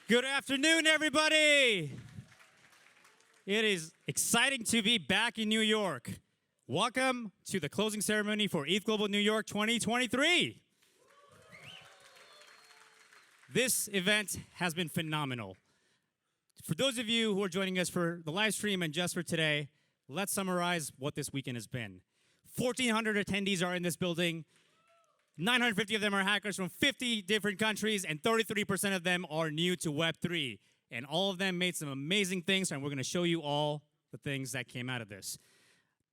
Good afternoon, everybody. It is exciting to be back in New York. Welcome to the closing ceremony for ETHGlobal New York 2023. This event has been phenomenal. For those of you who are joining us for the live stream and just for today, let's summarize what this weekend has been. 1,400 attendees are in this building. 950 of them are hackers from 50 different countries, and 33% of them are new to Web3. And all of them made some amazing things, and we're going to show you all the things that came out of this.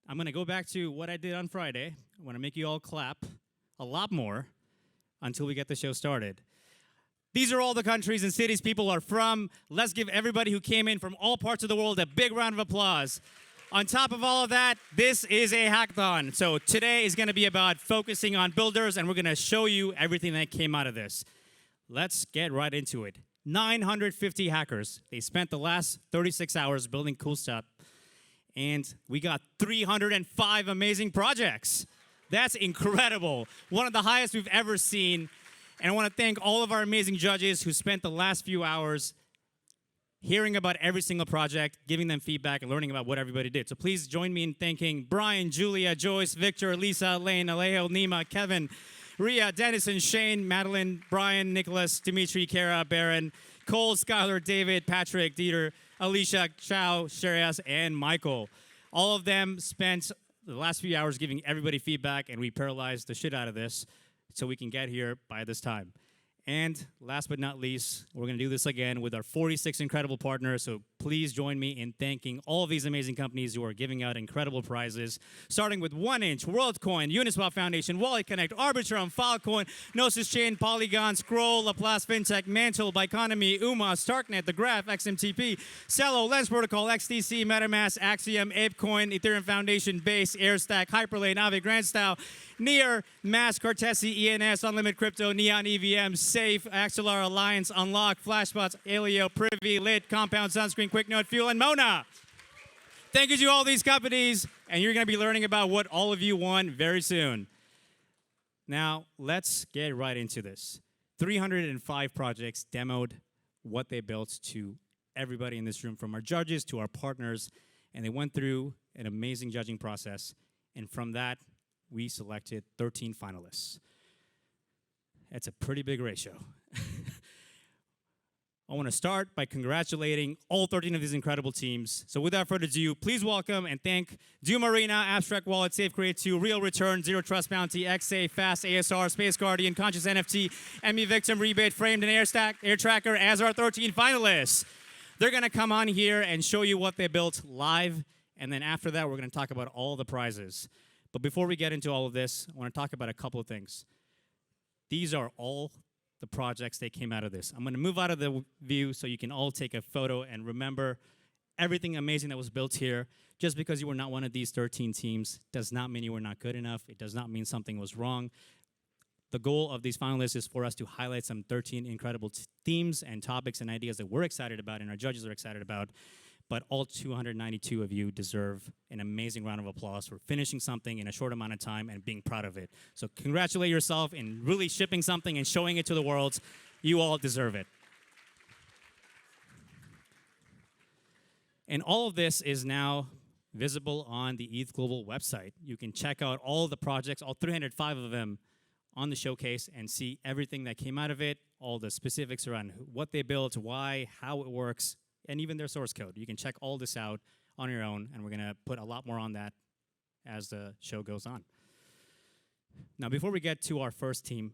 I'm going to go back to what I did on Friday. I want to make you all clap a lot more until we get the show started. These are all the countries and cities people are from. Let's give everybody who came in from all parts of the world a big round of applause. On top of all of that, this is a hackathon. So today is going to be about focusing on builders, and we're going to show you everything that came out of this. Let's get right into it. 950 hackers. They spent the last 36 hours building cool stuff, and we got 305 amazing projects. That's incredible. One of the highest we've ever seen. And I want to thank all of our amazing judges who spent the last few hours hearing about every single project, giving them feedback, and learning about what everybody did. So please join me in thanking Brian, Julia, Joyce, Victor, Lisa, Lane, Alejo, Nima, Kevin, Ria, Dennison, Shane, Madeline, Brian, Nicholas, Dimitri, Kara, Baron, Cole, Skylar, David, Patrick, Dieter, Alicia, Chao, Sharias, and Michael. All of them spent the last few hours giving everybody feedback, and we paralyzed the shit out of this so we can get here by this time. And last but not least, we're going to do this again with our 46 incredible partners. So please join me in thanking all of these amazing companies who are giving out incredible prizes, starting with 1inch, WorldCoin, Uniswap Foundation, Wallet Connect, Arbitrum, Filecoin, Gnosis Chain, Polygon, Scroll, Laplace FinTech, Mantle, Biconomy, UMA, Starknet, The Graph, XMTP, Cello, Lens Protocol, XDC, MetaMask, Axiom, ApeCoin, Ethereum Foundation, Base, Airstack, Hyperlane, Aave, GrandStyle, Near, Mass, Cartesi, ENS, Unlimited Crypto, Neon, EVM, Safe, Axelar, Alliance, Unlock, Flashbots, Alio, Privy, Lit, Compound, Sunscreen, QuickNote, Fuel, and Mona. Thank you to all these companies, and you're going to be learning about what all of you won very soon. Now, let's get right into this. 305 projects demoed what they built to everybody in this room, from our judges to our partners, and they went through an amazing judging process, and from that, we selected 13 finalists. That's a pretty big ratio. I want to start by congratulating all 13 of these incredible teams. So without further ado, please welcome and thank Dune Arena, Abstract Wallet, Safe Create 2, Real Return, Zero Trust Bounty, Xsafe, Fast ASR, Space Guardian, Conscious NFT, Mev Victim Rebate, Framed, and Air Tracker as our 13 finalists. They're going to come on here and show you what they built live, and then after that, we're going to talk about all the prizes. But before we get into all of this, I want to talk about a couple of things. These are all the projects that came out of this. I'm going to move out of the view so you can all take a photo and remember everything amazing that was built here. Just because you were not one of these 13 teams does not mean you were not good enough. It does not mean something was wrong. The goal of these finalists is for us to highlight some 13 incredible themes and topics and ideas that we're excited about and our judges are excited about. But all 292 of you deserve an amazing round of applause for finishing something in a short amount of time and being proud of it. So congratulate yourself in really shipping something and showing it to the world. You all deserve it. And all of this is now visible on the ETHGlobal website. You can check out all the projects, all 305 of them, on the showcase and see everything that came out of it, all the specifics around what they built, why, how it works, and even their source code. You can check all this out on your own, and we're going to put a lot more on that as the show goes on. Now, before we get to our first team,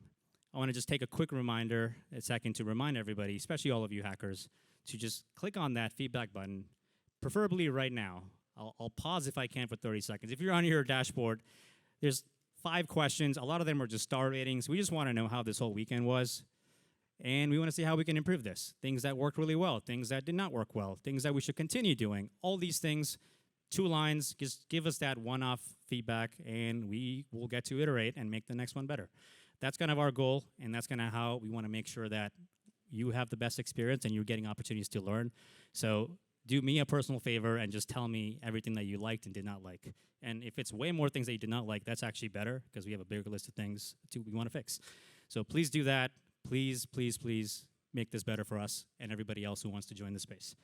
I want to just take a quick reminder, a second, to remind everybody, especially all of you hackers, to just click on that feedback button, preferably right now. I'll pause if I can for 30 seconds. If you're on your dashboard, there's 5 questions. A lot of them are just star ratings. We just want to know how this whole weekend was. And we want to see how we can improve this. Things that worked really well, things that did not work well, things that we should continue doing. All these things, 2 lines, just give us that one-off feedback, and we will get to iterate and make the next one better. That's kind of our goal, and that's kind of how we want to make sure that you have the best experience and you're getting opportunities to learn. So do me a personal favor and just tell me everything that you liked and did not like. And if it's way more things that you did not like, that's actually better because we have a bigger list of things we want to fix. So please do that. Please, please, please make this better for us and everybody else who wants to join the space.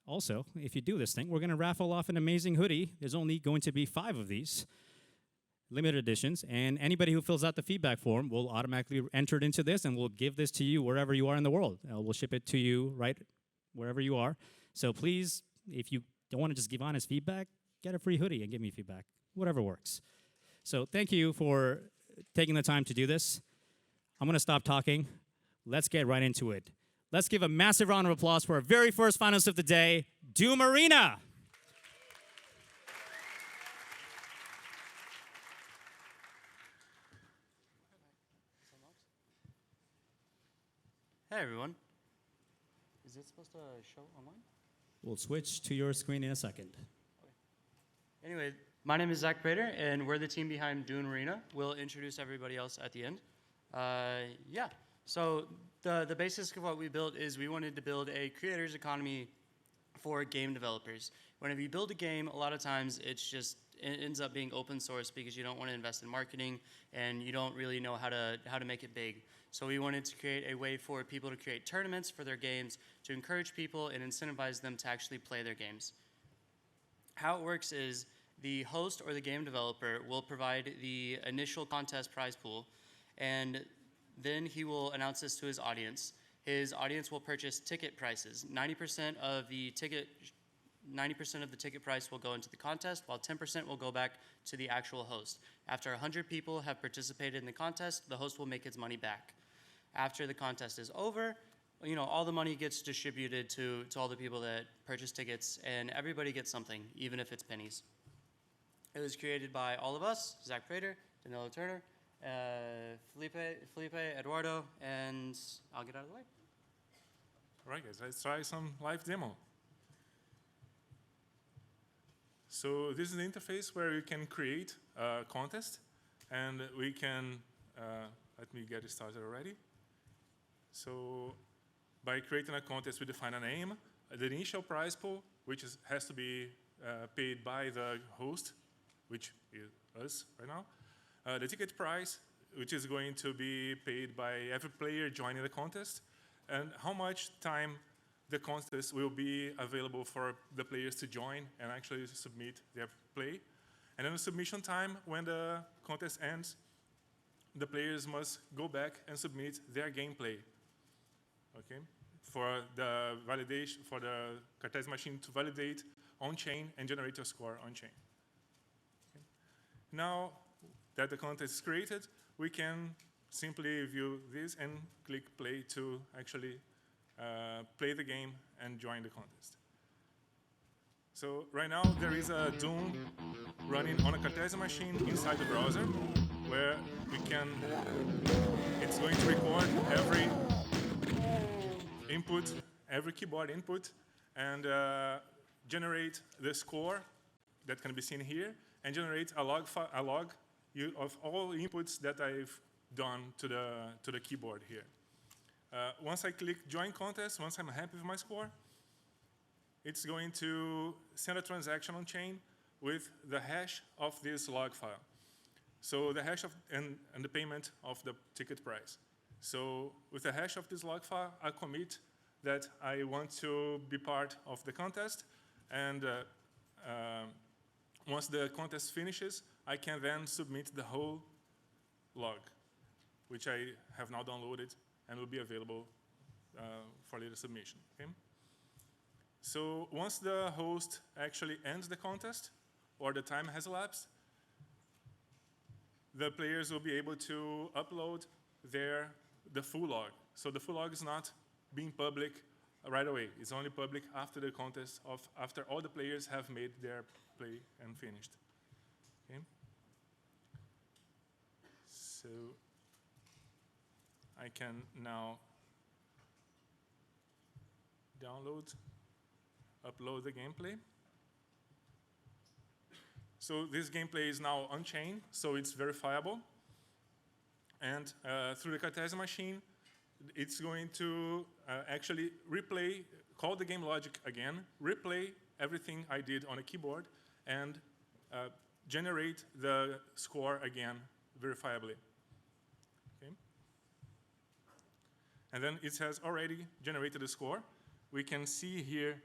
Also, if you do this thing, we're going to raffle off an amazing hoodie. There's only going to be 5 of these, limited editions, and anybody who fills out the feedback form will automatically enter it into this, and we'll give this to you wherever you are in the world. We'll ship it to you right wherever you are. So please, if you don't want to just give honest feedback, get a free hoodie and give me feedback, whatever works. So thank you for taking the time to do this. I'm going to stop talking. Let's get right into it. Let's give a massive round of applause for our very first finalist of the day, Dune Arena. Hey everyone. Is it supposed to show online? We'll switch to your screen in a second. Okay. Anyway, my name is Zach Prater, and we're the team behind Dune Arena. We'll introduce everybody else at the end. Yeah, so the basis of what we built is we wanted to build a creator's economy for game developers. Whenever you build a game, a lot of times it ends up being open source because you don't want to invest in marketing and you don't really know how to make it big. So we wanted to create a way for people to create tournaments for their games to encourage people and incentivize them to actually play their games. How it works is the host or the game developer will provide the initial contest prize pool, and then he will announce this to his audience. His audience will purchase ticket prices. 90% of the ticket price will go into the contest, while 10% will go back to the actual host. After 100 people have participated in the contest, the host will make his money back. After the contest is over, all the money gets distributed to all the people that purchase tickets, and everybody gets something, even if it's pennies. It was created by all of us, Zach Prater, Danilo Turner, Felipe, Eduardo, and I'll get out of the way. All right, guys, let's try some live demo. So this is the interface where you can create a contest, and we can, let me get it started already. So by creating a contest, we define a name, the initial prize pool, which has to be paid by the host, which is us right now. The ticket price, which is going to be paid by every player joining the contest, and how much time the contest will be available for the players to join and actually submit their play. And then the submission time, when the contest ends, the players must go back and submit their gameplay. Okay, for the validation, for the Cartesian machine to validate on-chain and generate a score on-chain. Okay. Now that the contest is created, we can simply view this and click play to actually play the game and join the contest. So right now there is a Dune running on a Cartesian machine inside the browser, where it's going to record every input, every keyboard input, and generate the score that can be seen here, and generate a log of all inputs that I've done to the keyboard here. Once I click join contest, once I'm happy with my score, it's going to send a transaction on chain with the hash of this log file. So the hash and the payment of the ticket price. So with the hash of this log file, I commit that I want to be part of the contest, and once the contest finishes, I can then submit the whole log, which I have now downloaded and will be available for later submission. Okay? So once the host actually ends the contest, or the time has elapsed, the players will be able to upload the full log. So the full log is not being public right away. It's only public after the contest, after all the players have made their play and finished. Okay? So I can now upload the gameplay. So this gameplay is now on-chain, so it's verifiable. And through the Cartesian machine, it's going to actually call the game logic again, replay everything I did on a keyboard, and generate the score again verifiably. Okay? And then it has already generated a score. We can see here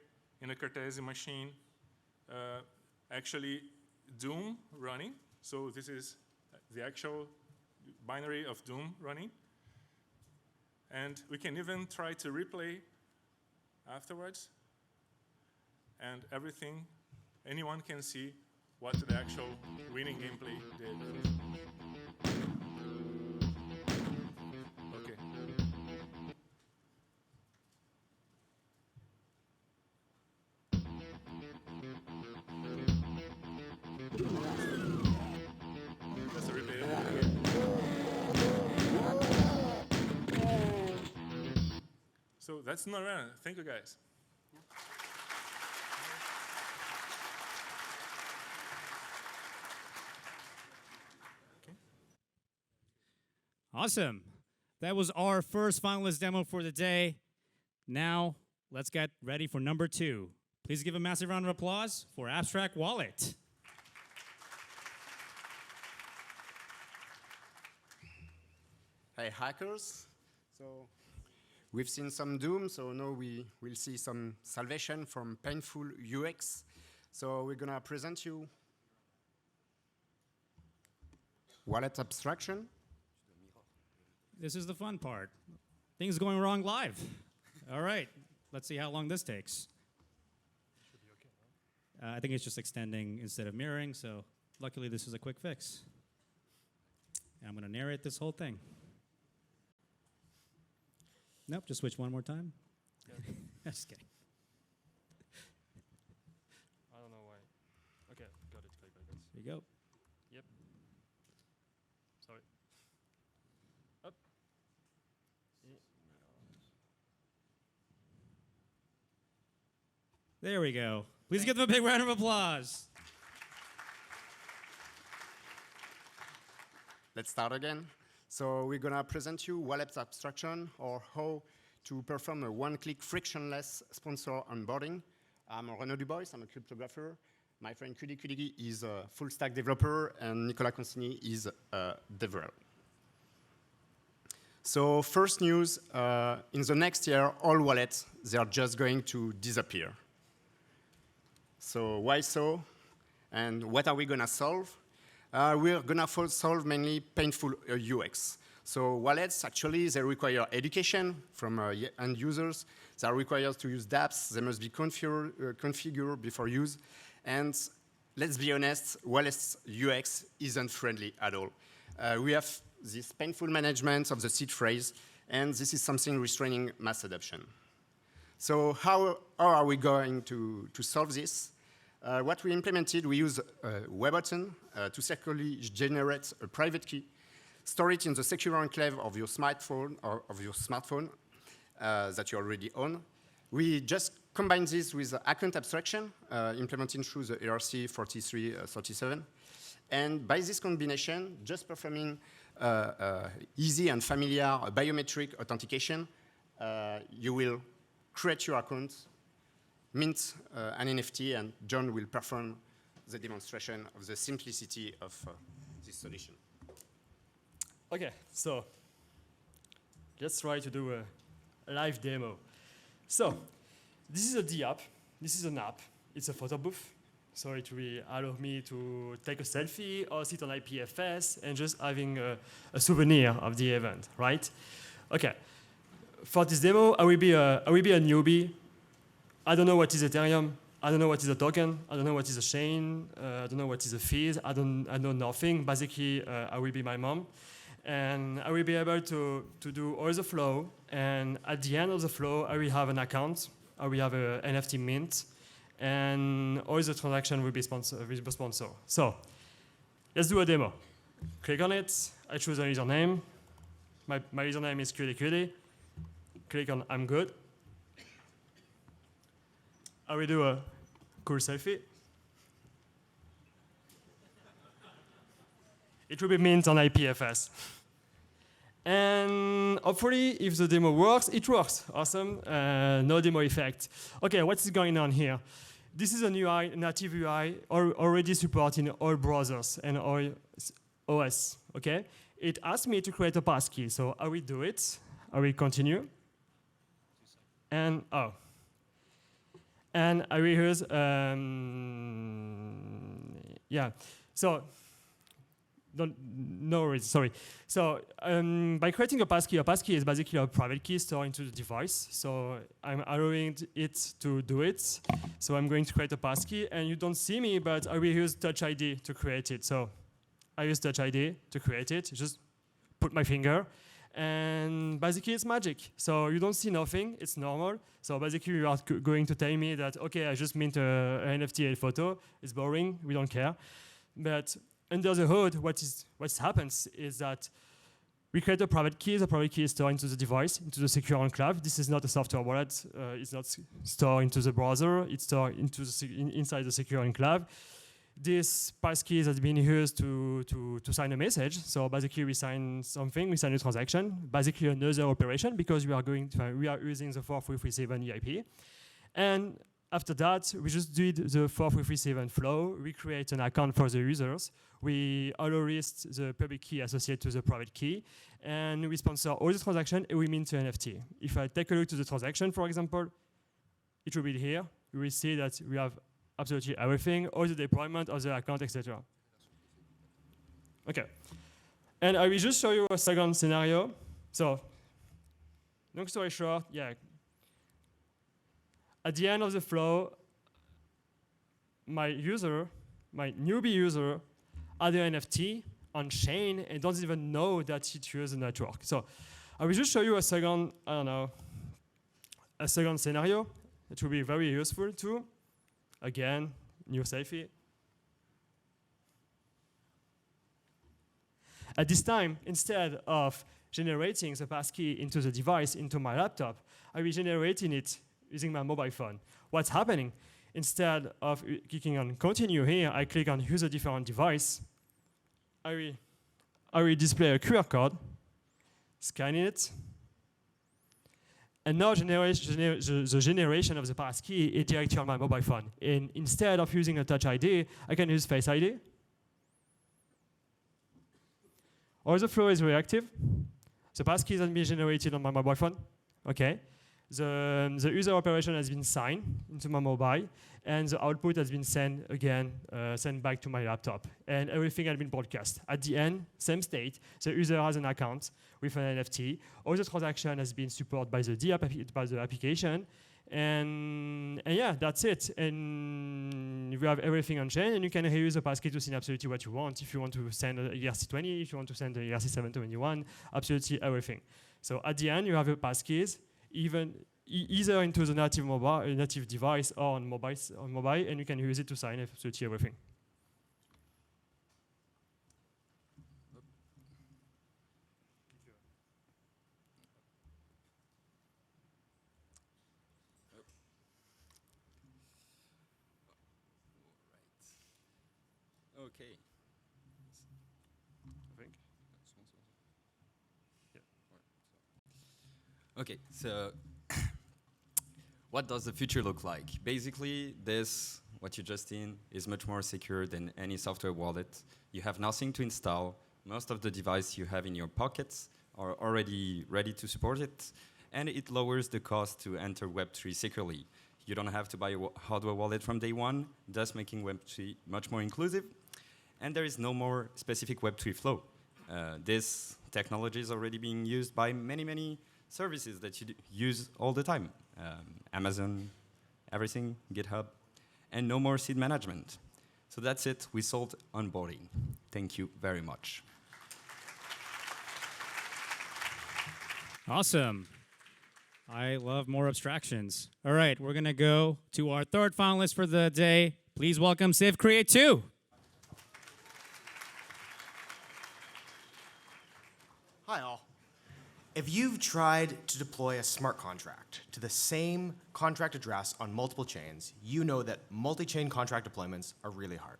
in the Cartesian machine actually Doom running. So this is the actual binary of Doom running. And we can even try to replay afterwards. And everything, anyone can see what the actual winning gameplay did. Okay. That's a replay. So that's Dune Arena. Thank you, guys. Awesome. That was our first finalist demo for the day. Now, let's get ready for number 2. Please give a massive round of applause for Abstract Wallet. Hey, hackers. So we've seen some Doom, so now we will see some salvation from painful UX. So we're going to present you wallet abstraction. This is the fun part. Things going wrong live. All right, let's see how long this takes. Should be okay, right? I think it's just extending instead of mirroring, so luckily this is a quick fix. And I'm going to narrate this whole thing. Nope, just switch one more time. Okay. Just kidding. I don't know why. Okay, got it. Click, I guess. Here you go. Yep. Sorry. Up. There we go. Please give them a big round of applause. Let's start again. So we're going to present you wallet abstraction, or how to perform a one-click frictionless sponsor onboarding. I'm Renaud Dubois, I'm a cryptographer. My friend Kudi is a full-stack developer, and Nicolas Consigny is a developer. So first news, in the next year, all wallets, they are just going to disappear. So why so? And what are we going to solve? We're going to solve mainly painful UX. So wallets, actually, they require education from end users. They are required to use dApps. They must be configured before use. And let's be honest, wallets UX isn't friendly at all. We have this painful management of the seed phrase, and this is something restraining mass adoption. So how are we going to solve this? What we implemented, we use a web button to securely generate a private key, store it in the secure enclave of your smartphone that you already own. We just combine this with account abstraction, implementing through the ERC 4337. And by this combination, just performing easy and familiar biometric authentication, you will create your account, mint an NFT, and John will perform the demonstration of the simplicity of this solution. Okay, so let's try to do a live demo. So this is a D app. This is an app. It's a photo booth. So it will allow me to take a selfie or sit on IPFS and just having a souvenir of the event, right? Okay. For this demo, I will be a newbie. I don't know what is Ethereum. I don't know what is a token. I don't know what is a chain. I don't know what is a feed. I know nothing. Basically, I will be my mom. And I will be able to do all the flow. And at the end of the flow, I will have an account. I will have an NFT mint. And all the transaction will be sponsored. So let's do a demo. Click on it. I choose a username. My username is QD. Click on I'm good. I will do a cool selfie. It will be mint on IPFS. And hopefully, if the demo works, it works. Awesome. No demo effect. Okay, what is going on here? This is a new UI, native UI, already supporting all browsers and all OS. Okay? It asks me to create a passkey, so I will do it. I will continue. And and I will use yeah. So no worries, sorry. So by creating a passkey is basically a private key stored into the device. So I'm allowing it to do it. So I'm going to create a passkey, and you don't see me, but I will use Touch ID to create it. So I use Touch ID to create it. Just put my finger, and basically it's magic. So you don't see nothing, it's normal. So basically you are going to tell me that, okay, I just mint an NFT photo. It's boring, we don't care. But under the hood, what happens is that we create a private key. The private key is stored into the device, into the secure enclave. This is not a software wallet. It's not stored into the browser. It's stored into inside the secure enclave. This passkey has been used to sign a message. So basically, we sign something. We sign a transaction. Basically, another operation because we are using the 4337 EIP, and after that, we just did the 4337 flow. We create an account for the users. We auto-list the public key associated to the private key. And we sponsor all the transactions, and we mint to NFT. If I take a look to the transaction, for example, it will be here. You will see that we have absolutely everything, all the deployment of the account, etc. Okay. And I will just show you a second scenario. So, long story short, yeah. At the end of the flow, my newbie user, add an NFT on chain and doesn't even know that it uses the network. So I will just show you a second scenario. It will be very useful too. Again, new Xsafe. At this time, instead of generating the passkey into the device, into my laptop, I will generating it using my mobile phone. What's happening? Instead of clicking on continue here, I click on use a different device. I will display a QR code, scanning it, and now the generation of the passkey is directly on my mobile phone. And instead of using a Touch ID, I can use Face ID. All the flow is reactive. The passkey has been generated on my mobile phone. Okay. The user operation has been signed into my mobile, and the output has been sent back to my laptop, and everything has been broadcast. At the end, same state, the user has an account with an NFT. All the transaction has been supported by the application, and yeah, that's it. And you have everything on chain, and you can reuse the passkey to send absolutely what you want. If you want to send a ERC20, if you want to send a ERC721, absolutely everything. So at the end, you have your passkeys, either into the native device or on mobile, and you can use it to sign absolutely everything. Okay. I think. Okay, so what does the future look like? Basically, what you just seen, is much more secure than any software wallet. You have nothing to install. Most of the devices you have in your pockets are already ready to support it, and it lowers the cost to enter Web3 securely. You don't have to buy a hardware wallet from day one, thus making Web3 much more inclusive. And there is no more specific Web3 flow. This technology is already being used by many services that you use all the time. Amazon, everything, GitHub, and no more seed management. So that's it, we solved onboarding. Thank you very much. Awesome. I love more abstractions. All right, we're gonna go to our third finalist for the day. Please welcome Civ Create 2. Hi all. If you've tried to deploy a smart contract to the same contract address on multiple chains, you know that multi-chain contract deployments are really hard.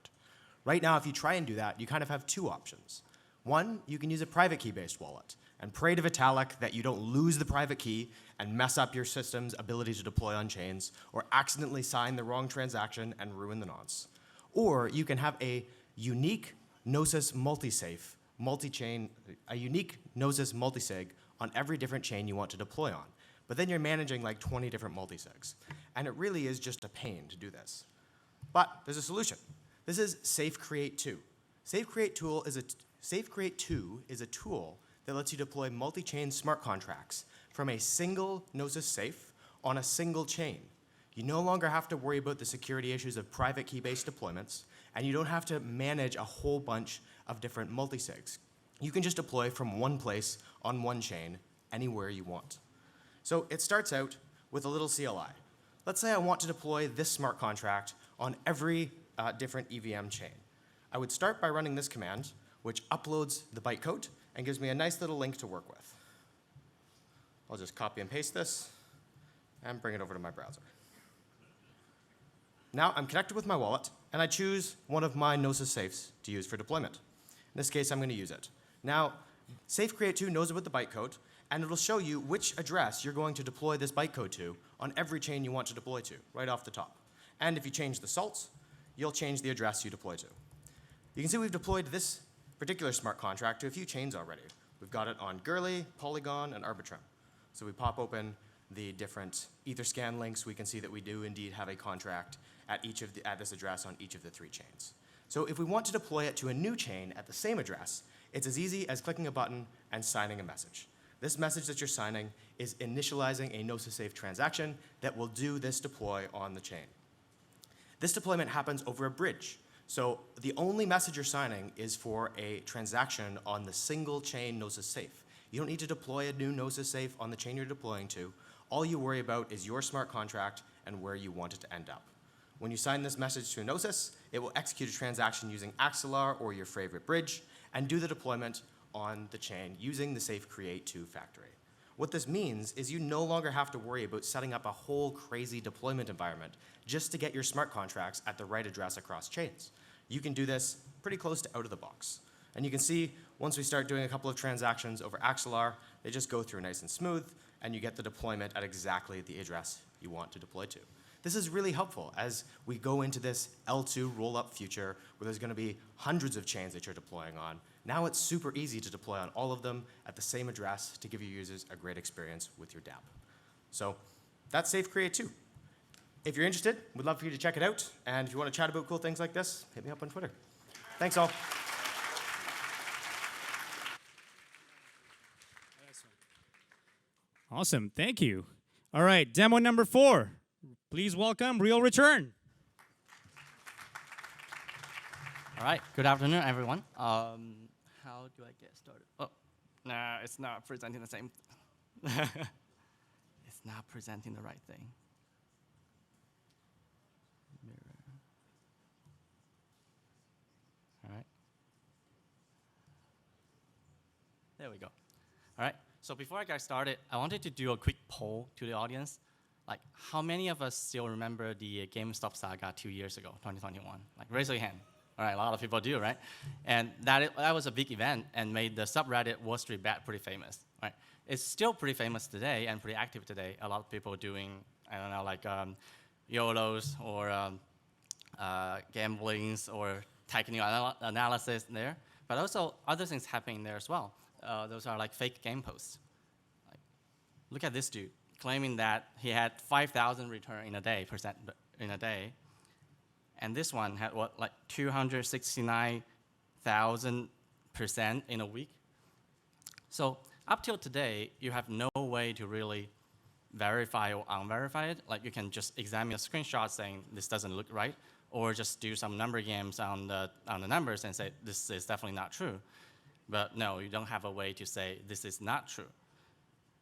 Right now, if you try and do that, you kind of have two options. One, you can use a private key-based wallet and pray to Vitalik that you don't lose the private key and mess up your system's ability to deploy on chains or accidentally sign the wrong transaction and ruin the nonce. Or you can have a unique Gnosis multi-safe multi-chain, a unique Gnosis multisig on every different chain you want to deploy on. but then you're managing like 20 different multisigs. And it really is just a pain to do this. But there's a solution. This is Safe Create 2. Safe Create 2 is a tool that lets you deploy multi-chain smart contracts from a single Gnosis safe on a single chain. You no longer have to worry about the security issues of private key-based deployments, and you don't have to manage a whole bunch of different multisigs. You can just deploy from one place on one chain anywhere you want. So it starts out with a little CLI. Let's say I want to deploy this smart contract on every different EVM chain. I would start by running this command, which uploads the bytecode and gives me a nice little link to work with. I'll just copy and paste this and bring it over to my browser. Now I'm connected with my wallet, and I choose one of my Gnosis safes to use for deployment. In this case, I'm going to use it. Now, Safe Create 2 knows about the bytecode, and it'll show you which address you're going to deploy this bytecode to on every chain you want to deploy to, right off the top. And if you change the salts, you'll change the address you deploy to. You can see we've deployed this particular smart contract to a few chains already. We've got it on Gurley, Polygon, and Arbitrum. So we pop open the different Etherscan links. We can see that we do indeed have a contract at this address on each of the 3 chains. So if we want to deploy it to a new chain at the same address, it's as easy as clicking a button and signing a message. This message that you're signing is initializing a Gnosis Safe transaction that will do this deploy on the chain. This deployment happens over a bridge. So the only message you're signing is for a transaction on the single chain Gnosis Safe. You don't need to deploy a new Gnosis Safe on the chain you're deploying to. All you worry about is your smart contract and where you want it to end up. When you sign this message to a Gnosis, it will execute a transaction using Axelar or your favorite bridge and do the deployment on the chain using the Safe Create 2 factory. What this means is you no longer have to worry about setting up a whole crazy deployment environment just to get your smart contracts at the right address across chains. You can do this pretty close to out of the box. And you can see once we start doing a couple of transactions over Axelar, they just go through nice and smooth, and you get the deployment at exactly the address you want to deploy to. This is really helpful as we go into this L2 roll-up future where there's going to be hundreds of chains that you're deploying on. Now it's super easy to deploy on all of them at the same address to give your users a great experience with your dApp. So that's Safe Create 2. If you're interested, we'd love for you to check it out. And if you want to chat about cool things like this, hit me up on Twitter. Thanks, all. Awesome. Thank you. All right, demo number 4. Please welcome Real Return. All right, good afternoon, everyone. How do I get started? Oh, no, it's not presenting the same. It's not presenting the right thing. Mirror. All right. There we go. All right, so before I get started, I wanted to do a quick poll to the audience. Like, how many of us still remember the GameStop saga 2 years ago, 2021? Like, raise your hand. All right, a lot of people do, right? And that was a big event and made the subreddit Wall Street Bet pretty famous, right? It's still pretty famous today and pretty active today. A lot of people doing, I don't know, like YOLOs or gamblings or technical analysis there. But also other things happening there as well. Those are like fake game posts. Like, look at this dude claiming that he had 5,000 return in a day, and this one had what, like 269,000% in a week. So up till today, you have no way to really verify or unverify it. Like, you can just examine a screenshot saying this doesn't look right, or just do some number games on the numbers and say this is definitely not true. But no, you don't have a way to say this is not true.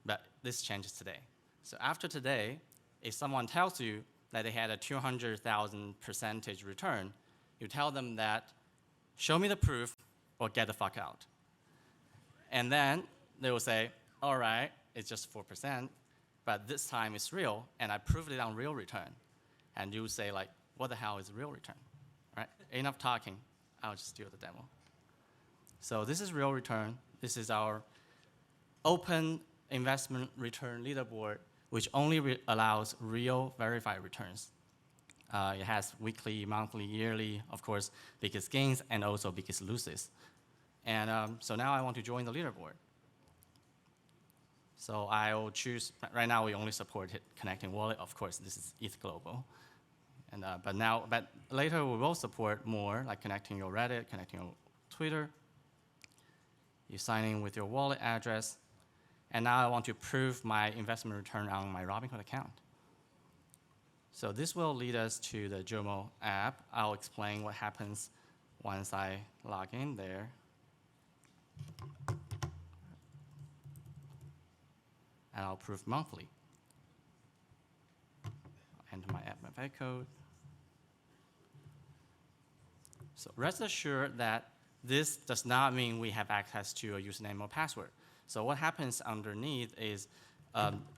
But this changes today. So after today, if someone tells you that they had a 200,000% return, you tell them that, show me the proof or get the fuck out. And then they will say, all right, it's just 4%, but this time it's real, and I proved it on real return. And you say, like, what the hell is real return? Right? Enough talking, I'll just do the demo. So this is real return. This is our open investment return leaderboard, which only allows real verified returns. It has weekly, monthly, yearly, of course, biggest gains and also biggest losses. And so now I want to join the leaderboard. So I'll choose, right now we only support connecting wallet. Of course, this is ETHGlobal. And, but later we will support more, like connecting your Reddit, connecting your Twitter. You sign in with your wallet address. And now I want to prove my investment return on my Robinhood account. So this will lead us to the Jomo app. I'll explain what happens once I log in there. And I'll prove monthly. Enter my app MFA code. So rest assured that this does not mean we have access to a username or password. So what happens underneath is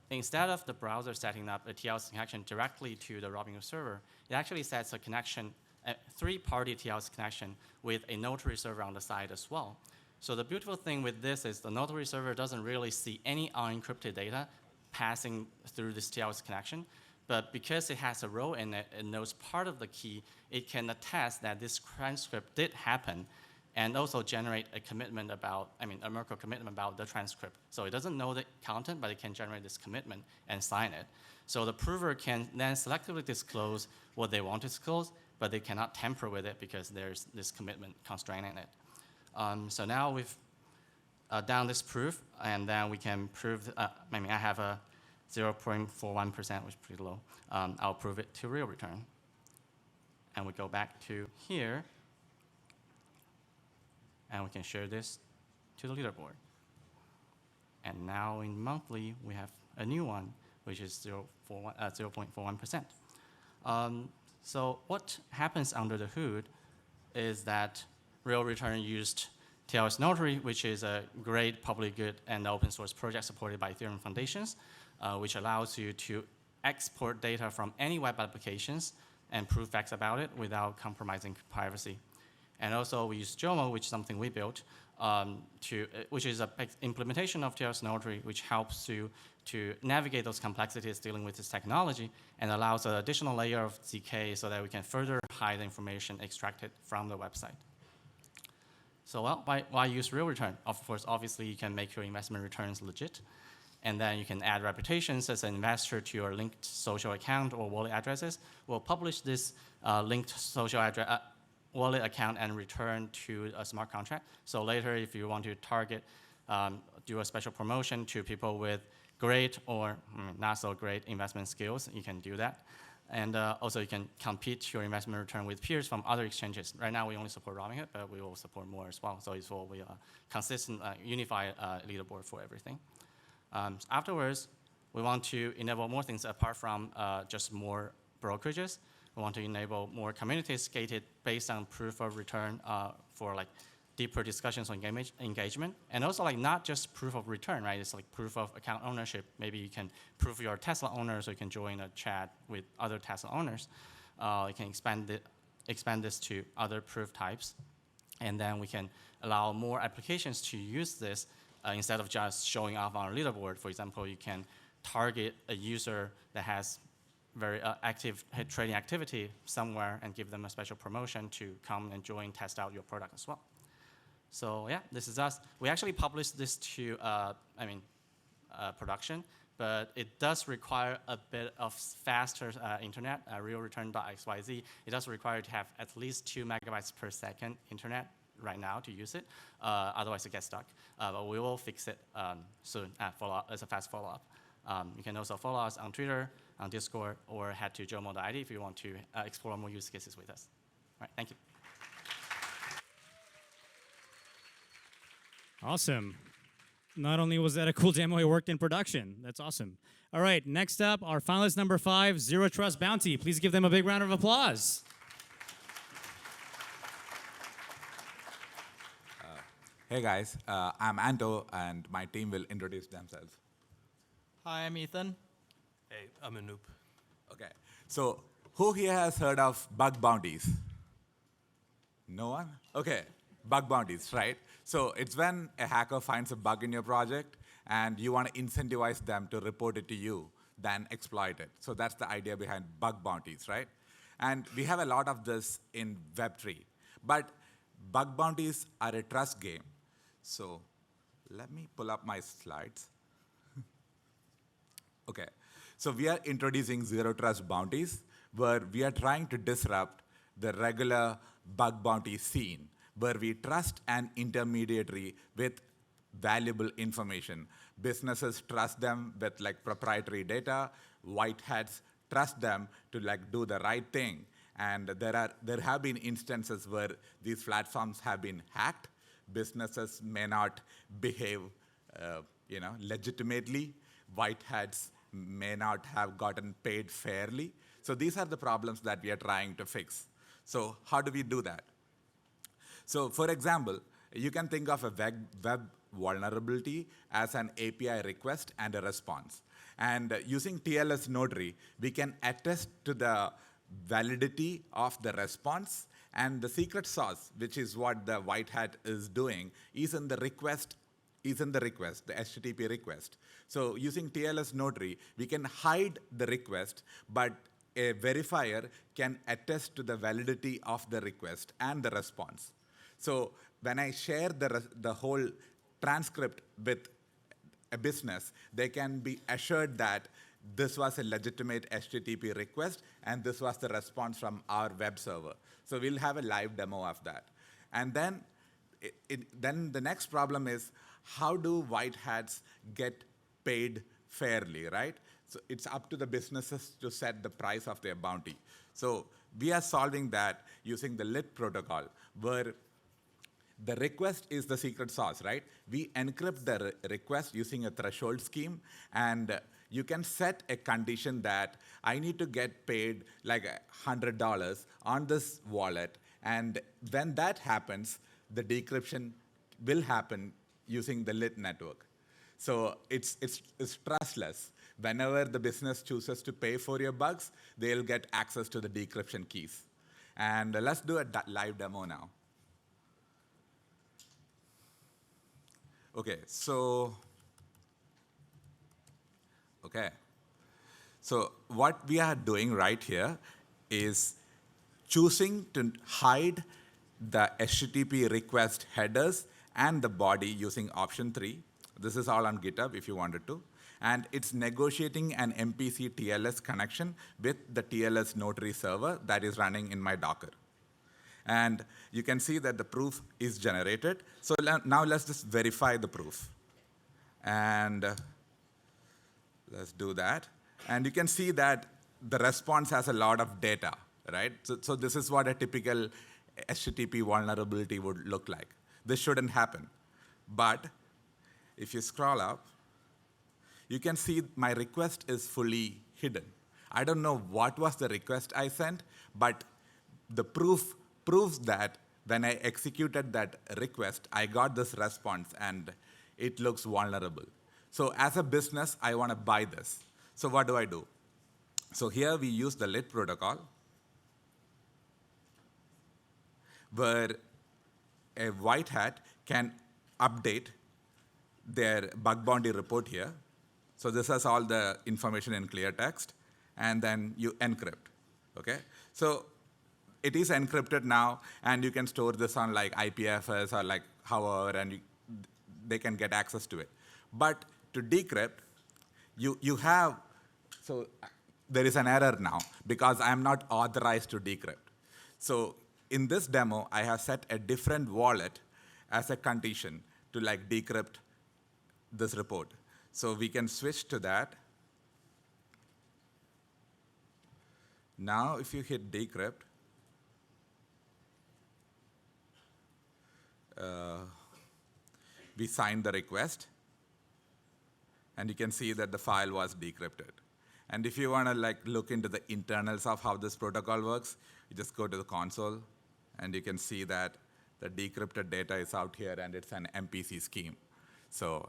instead of the browser setting up a TLS connection directly to the Robinhood server, it actually sets a connection, a three-party TLS connection with a notary server on the side as well. So the beautiful thing with this is the notary server doesn't really see any unencrypted data passing through this TLS connection. But because it has a role in it, it knows part of the key, it can attest that this transcript did happen and also generate a commitment about, a Merkle commitment about the transcript. So it doesn't know the content, but it can generate this commitment and sign it. So the prover can then selectively disclose what they want to disclose, but they cannot tamper with it because there's this commitment constraining it. So now we've done this proof, and then we can prove, I have a 0.41%, which is pretty low. I'll prove it to real return. And we go back to here, and we can share this to the leaderboard. And now in monthly, we have a new one, which is 0.41%. So what happens under the hood is that real return used TLS Notary, which is a great public good and open source project supported by Ethereum foundations, which allows you to export data from any web applications and prove facts about it without compromising privacy. And also we use Jomo, which is something we built, which is an implementation of TLS Notary, which helps you to navigate those complexities dealing with this technology and allows an additional layer of ZK so that we can further hide the information extracted from the website. So why use real return? Of course, obviously, you can make your investment returns legit. And then you can add reputations as an investor to your linked social account or wallet addresses. We'll publish this linked social address, wallet account and return to a smart contract. So later, if you want to target, do a special promotion to people with great or not so great investment skills, you can do that. And also, you can compete your investment return with peers from other exchanges. Right now, we only support Robinhood, but we will support more as well. So it will be a consistent, unified leaderboard for everything. Afterwards, we want to enable more things apart from just more brokerages. We want to enable more communities gated based on proof of return for deeper discussions on engagement. And also not just proof of return, right? It's proof of account ownership. Maybe you can prove you're a Tesla owner, so you can join a chat with other Tesla owners. You can expand this to other proof types. And then we can allow more applications to use this instead of just showing off on a leaderboard. For example, you can target a user that has very active trading activity somewhere and give them a special promotion to come and join, test out your product as well. So yeah, this is us. We actually published this to production, but it does require a bit of faster internet, realreturn.xyz. It does require to have at least 2 megabytes per second internet right now to use it. Otherwise, it gets stuck. But we will fix it soon as a fast follow-up. You can also follow us on Twitter, on Discord, or head to jomo.id if you want to explore more use cases with us. All right, thank you. Awesome. Not only was that a cool demo, it worked in production. That's awesome. All right, next up, our finalist number 5, Zero Trust Bounty. Please give them a big round of applause. Hey guys, I'm Anto, and my team will introduce themselves. Hi, I'm Ethan. Hey, I'm a noob. Okay, so who here has heard of bug bounties? No one? Okay, bug bounties, right? So it's when a hacker finds a bug in your project and you want to incentivize them to report it to you, then exploit it. So that's the idea behind bug bounties, right? And we have a lot of this in Web3. But bug bounties are a trust game. So let me pull up my slides. Okay, so we are introducing zero trust bounties, where we are trying to disrupt the regular bug bounty scene, where we trust an intermediary with valuable information. Businesses trust them with like proprietary data. White hats trust them to like do the right thing. And there have been instances where these platforms have been hacked. Businesses may not behave, legitimately. White hats may not have gotten paid fairly. So these are the problems that we are trying to fix. So how do we do that? So for example, you can think of a web vulnerability as an API request and a response. And using TLS Notary, we can attest to the validity of the response, and the secret sauce, which is what the white hat is doing, is in the request, the HTTP request. So using TLS Notary, we can hide the request, but a verifier can attest to the validity of the request and the response. So when I share the whole transcript with a business, they can be assured that this was a legitimate HTTP request, and this was the response from our web server. So we'll have a live demo of that. And then, then the next problem is, how do white hats get paid fairly, right? So it's up to the businesses to set the price of their bounty. So we are solving that using the LIT protocol, where the request is the secret sauce, right? We encrypt the request using a threshold scheme, and you can set a condition that I need to get paid like $100 on this wallet, and when that happens, the decryption will happen using the lit network. So it's trustless. Whenever the business chooses to pay for your bugs, they'll get access to the decryption keys. And let's do a live demo now. Okay, so what we are doing right here is choosing to hide the HTTP request headers and the body using option 3. This is all on GitHub if you wanted to. And it's negotiating an MPC TLS connection with the TLS Notary server that is running in my Docker. And you can see that the proof is generated. So now let's just verify the proof. And let's do that. And you can see that the response has a lot of data, right? So this is what a typical HTTP vulnerability would look like. This shouldn't happen. But if you scroll up, you can see my request is fully hidden. I don't know what was the request I sent, but the proof proves that when I executed that request, I got this response, and it looks vulnerable. So as a business, I want to buy this. So what do I do? So here we use the LIT protocol, where a white hat can update their bug bounty report here. So this has all the information in clear text, and then you encrypt, okay? So it is encrypted now, and you can store this on like IPFS or like however, and they can get access to it. But to decrypt, so there is an error now because I am not authorized to decrypt. So in this demo, I have set a different wallet as a condition to like decrypt this report. So we can switch to that. Now, if you hit decrypt, we sign the request, and you can see that the file was decrypted. And if you want to like look into the internals of how this protocol works, you just go to the console, and you can see that the decrypted data is out here, and it's an MPC scheme. So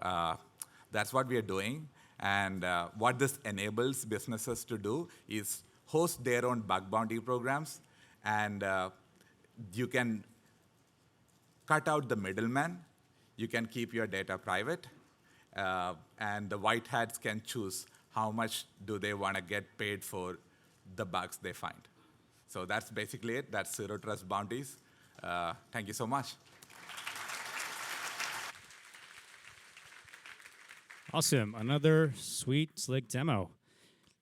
that's what we are doing. And what this enables businesses to do is host their own bug bounty programs, and you can cut out the middleman. You can keep your data private, and the white hats can choose how much do they want to get paid for the bugs they find. So that's basically it. That's Zero Trust Bounties. Thank you so much. Awesome. Another sweet, slick demo.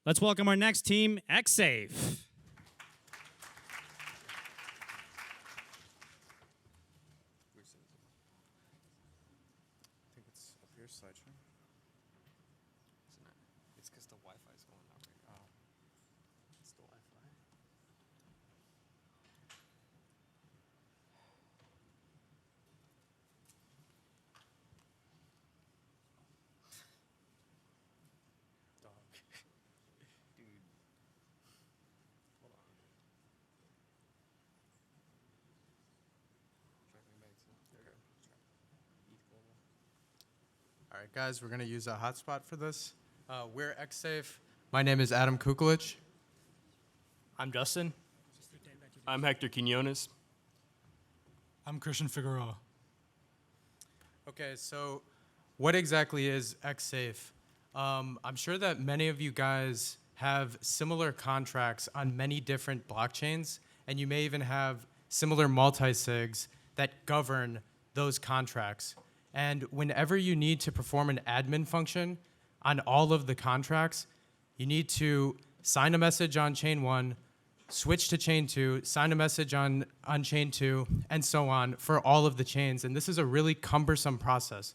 Let's welcome our next team, Xsafe. It's because the Wi-Fi is going out right now. It's the Wi-Fi. Dog. Dude. Hold on. All right, guys, we're going to use a hotspot for this. We're Xsafe. My name is Adam Kukulich. I'm Justin. I'm Hector Quinones. I'm Christian Figueroa. Okay, so what exactly is Xsafe? I'm sure that many of you guys have similar contracts on many different blockchains, and you may even have similar multi-sigs that govern those contracts. And whenever you need to perform an admin function on all of the contracts, you need to sign a message on chain 1, switch to chain 2, sign a message on chain 2, and so on for all of the chains. And this is a really cumbersome process.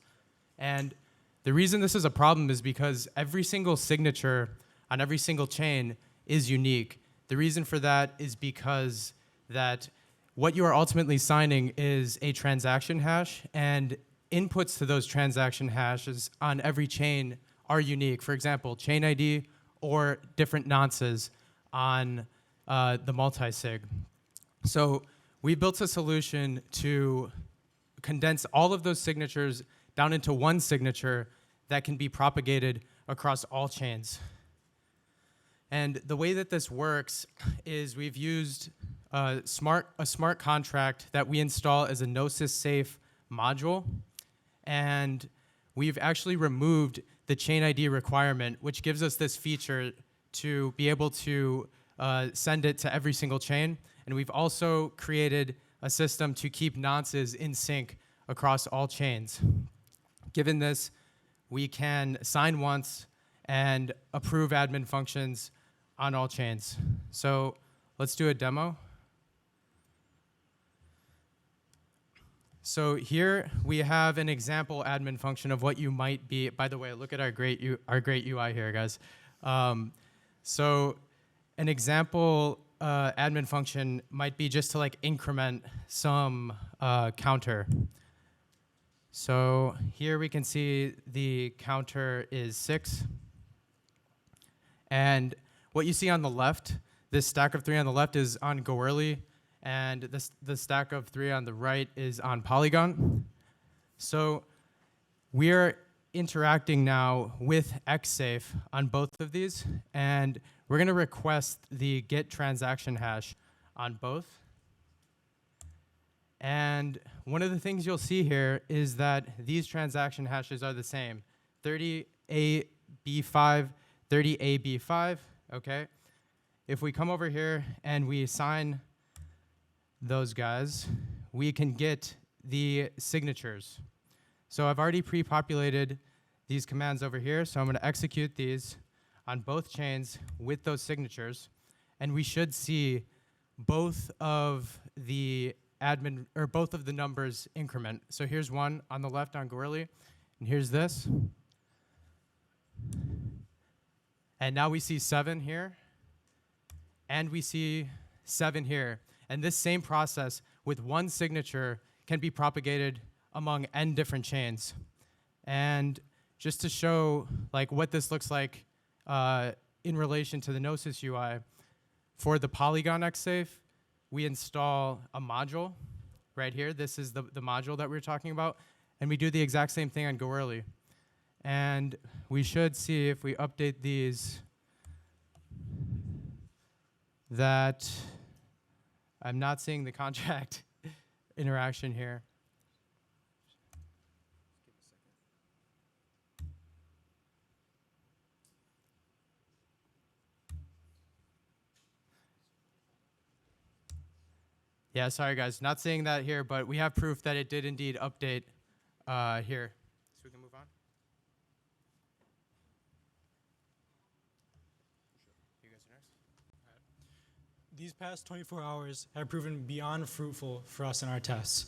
And the reason this is a problem is because every single signature on every single chain is unique. The reason for that is because that what you are ultimately signing is a transaction hash, and inputs to those transaction hashes on every chain are unique. For example, chain ID or different nonces on the multi-sig. So we built a solution to condense all of those signatures down into one signature that can be propagated across all chains. And the way that this works is we've used a smart contract that we install as a Gnosis safe module. And we've actually removed the chain ID requirement, which gives us this feature to be able to send it to every single chain. And we've also created a system to keep nonces in sync across all chains. Given this, we can sign once and approve admin functions on all chains. So let's do a demo. So here we have an example admin function of what you might be. By the way, look at our great UI here, guys. So an example admin function might be just to like increment some counter. So here we can see the counter is 6. And what you see on the left, this stack of 3 on the left is on GoEarly, and the stack of 3 on the right is on Polygon. So we're interacting now with Xsafe on both of these, and we're going to request the get transaction hash on both. And one of the things you'll see here is that these transaction hashes are the same, 30AB5, 30AB5, okay? If we come over here and we assign those guys, we can get the signatures. So I've already pre-populated these commands over here, so I'm going to execute these on both chains with those signatures, and we should see both of the both of the numbers increment. So here's one on the left on GoEarly, and here's this. And now we see 7 here, and we see 7 here. And this same process with one signature can be propagated among n different chains. And just to show like what this looks like in relation to the Gnosis UI, for the Polygon Xsafe, we install a module right here. This is the module that we were talking about. And we do the exact same thing on GoEarly. And we should see if we update these that I'm not seeing the contract interaction here. Yeah, sorry guys, not seeing that here, but we have proof that it did indeed update here. So we can move on. These past 24 hours have proven beyond fruitful for us in our tests.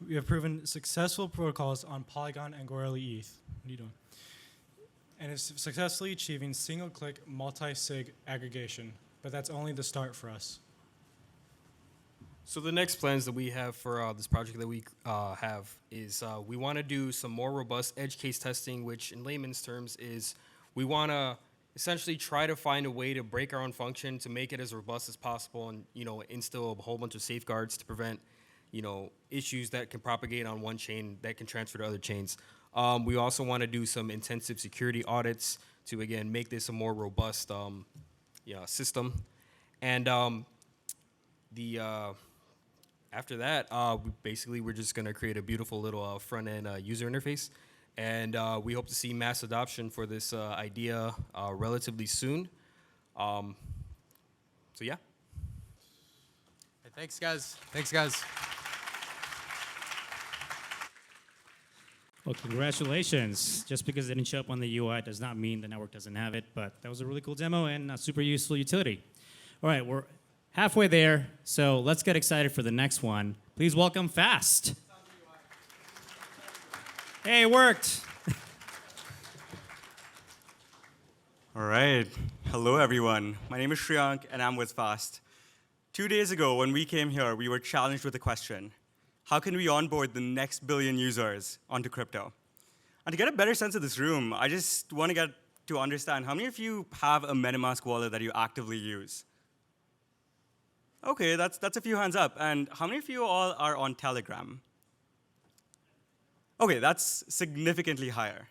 We have proven successful protocols on Polygon and Goerli ETH. What are you doing? And it's successfully achieving single-click multi-sig aggregation, but that's only the start for us. So the next plans that we have for this project that we have is we want to do some more robust edge case testing, which in layman's terms is we want to essentially try to find a way to break our own function to make it as robust as possible and, instill a whole bunch of safeguards to prevent, issues that can propagate on one chain that can transfer to other chains. We also want to do some intensive security audits to, again, make this a more robust system. And after that, we're just going to create a beautiful little front-end user interface. And we hope to see mass adoption for this idea relatively soon. So, yeah. Hey, thanks, guys. Thanks, guys. Well, congratulations. Just because it didn't show up on the UI does not mean the network doesn't have it, but that was a really cool demo and a super useful utility. All right, we're halfway there, so let's get excited for the next one. Please welcome Fast. Hey, it worked. All right. Hello, everyone. My name is Shriyank, and I'm with Fast. 2 days ago, when we came here, we were challenged with a question. How can we onboard the next billion users onto crypto? And to get a better sense of this room, I just want to get to understand how many of you have a MetaMask wallet that you actively use? OK, that's a few hands up. And how many of you all are on Telegram? OK, that's significantly higher.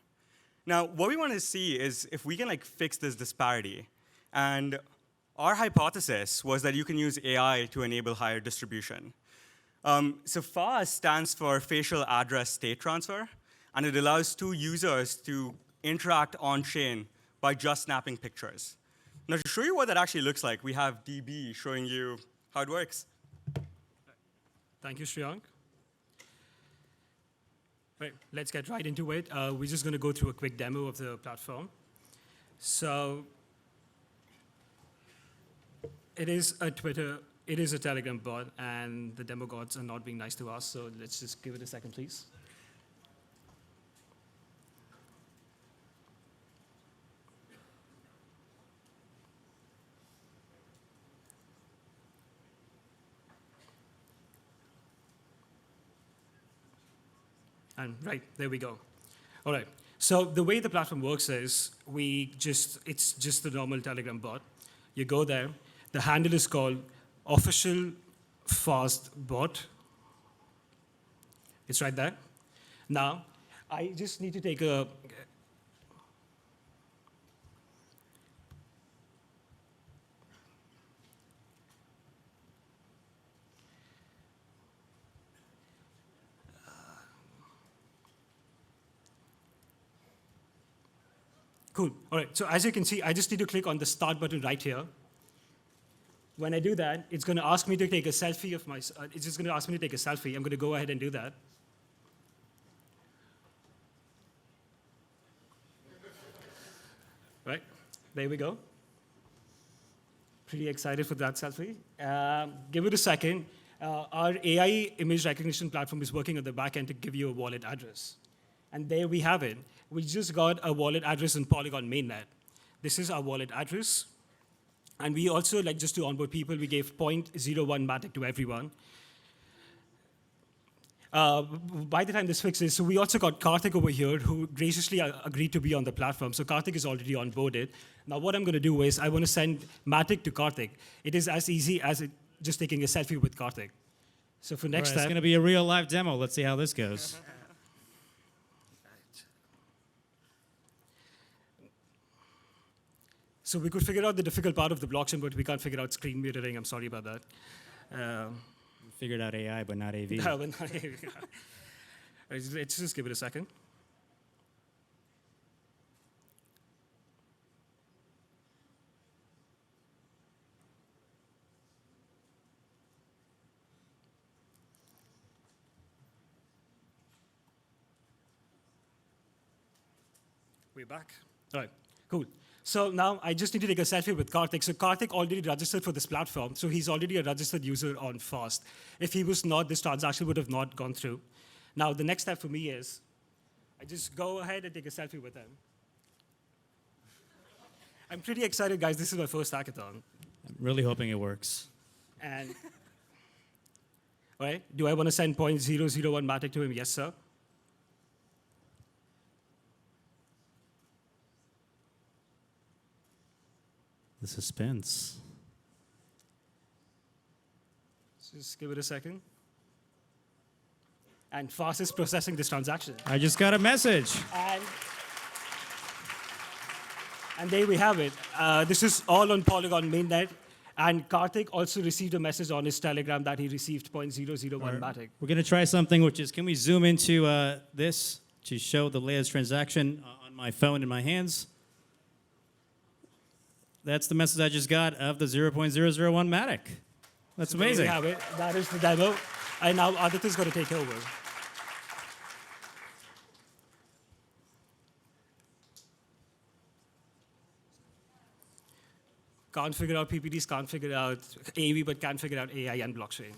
Now, what we want to see is if we can fix this disparity. And our hypothesis was that you can use AI to enable higher distribution. So FAST stands for Facial Address State Transfer, and it allows two users to interact on-chain by just snapping pictures. Now, to show you what that actually looks like, we have DB showing you how it works. Thank you, Shriyank. Right, let's get right into it. We're just going to go through a quick demo of the platform. So it is a Telegram bot, and the demo gods are not being nice to us, so let's just give it a second, please. And right, there we go. All right, so the way the platform works is it's just the normal Telegram bot. You go there, the handle is called official fast bot. It's right there. Now, I just need to take a cool. All right, so as you can see, I just need to click on the start button right here. When I do that, it's going to ask me to take a selfie of my, it's just going to ask me to take a selfie. I'm going to go ahead and do that. Right, there we go. Pretty excited for that selfie. Give it a second. Our AI image recognition platform is working on the back end to give you a wallet address. And there we have it. We just got a wallet address in Polygon mainnet. This is our wallet address. And we also, just to onboard people, we gave 0.01 Matic to everyone. By the time this fixes, so we also got Karthik over here, who graciously agreed to be on the platform. So Karthik is already onboarded. Now what I'm going to do is I want to send Matic to Karthik. It is as easy as just taking a selfie with Karthik. So for next All right, time, it's going to be a real live demo. Let's see how this goes. So we could figure out the difficult part of the blockchain, but we can't figure out screen mirroring. I'm sorry about that. Figured out AI, but not AV. No, but not AV. Let's just give it a second. We're back. All right. Cool. So now I just need to take a selfie with Karthik. So Karthik already registered for this platform, so he's already a registered user on Fast. If he was not, this transaction would have not gone through. Now the next step for me is, I just go ahead and take a selfie with him. I'm pretty excited, guys. This is my first hackathon. I'm really hoping it works. And, all right, do I want to send 0.001 Matic to him? Yes, sir. The suspense. Just give it a second. And Fast is processing this transaction. I just got a message. And there we have it. This is all on Polygon mainnet. And Karthik also received a message on his Telegram that he received 0.001 Matic. We're going to try something, which is, can we zoom into this to show the latest transaction on my phone in my hands? That's the message I just got of the 0.001 Matic. That's amazing. There we have it. That is the demo. And now Aditya's going to take over. Can't figure out PPTs, can't figure out AV, but can figure out AI and blockchain.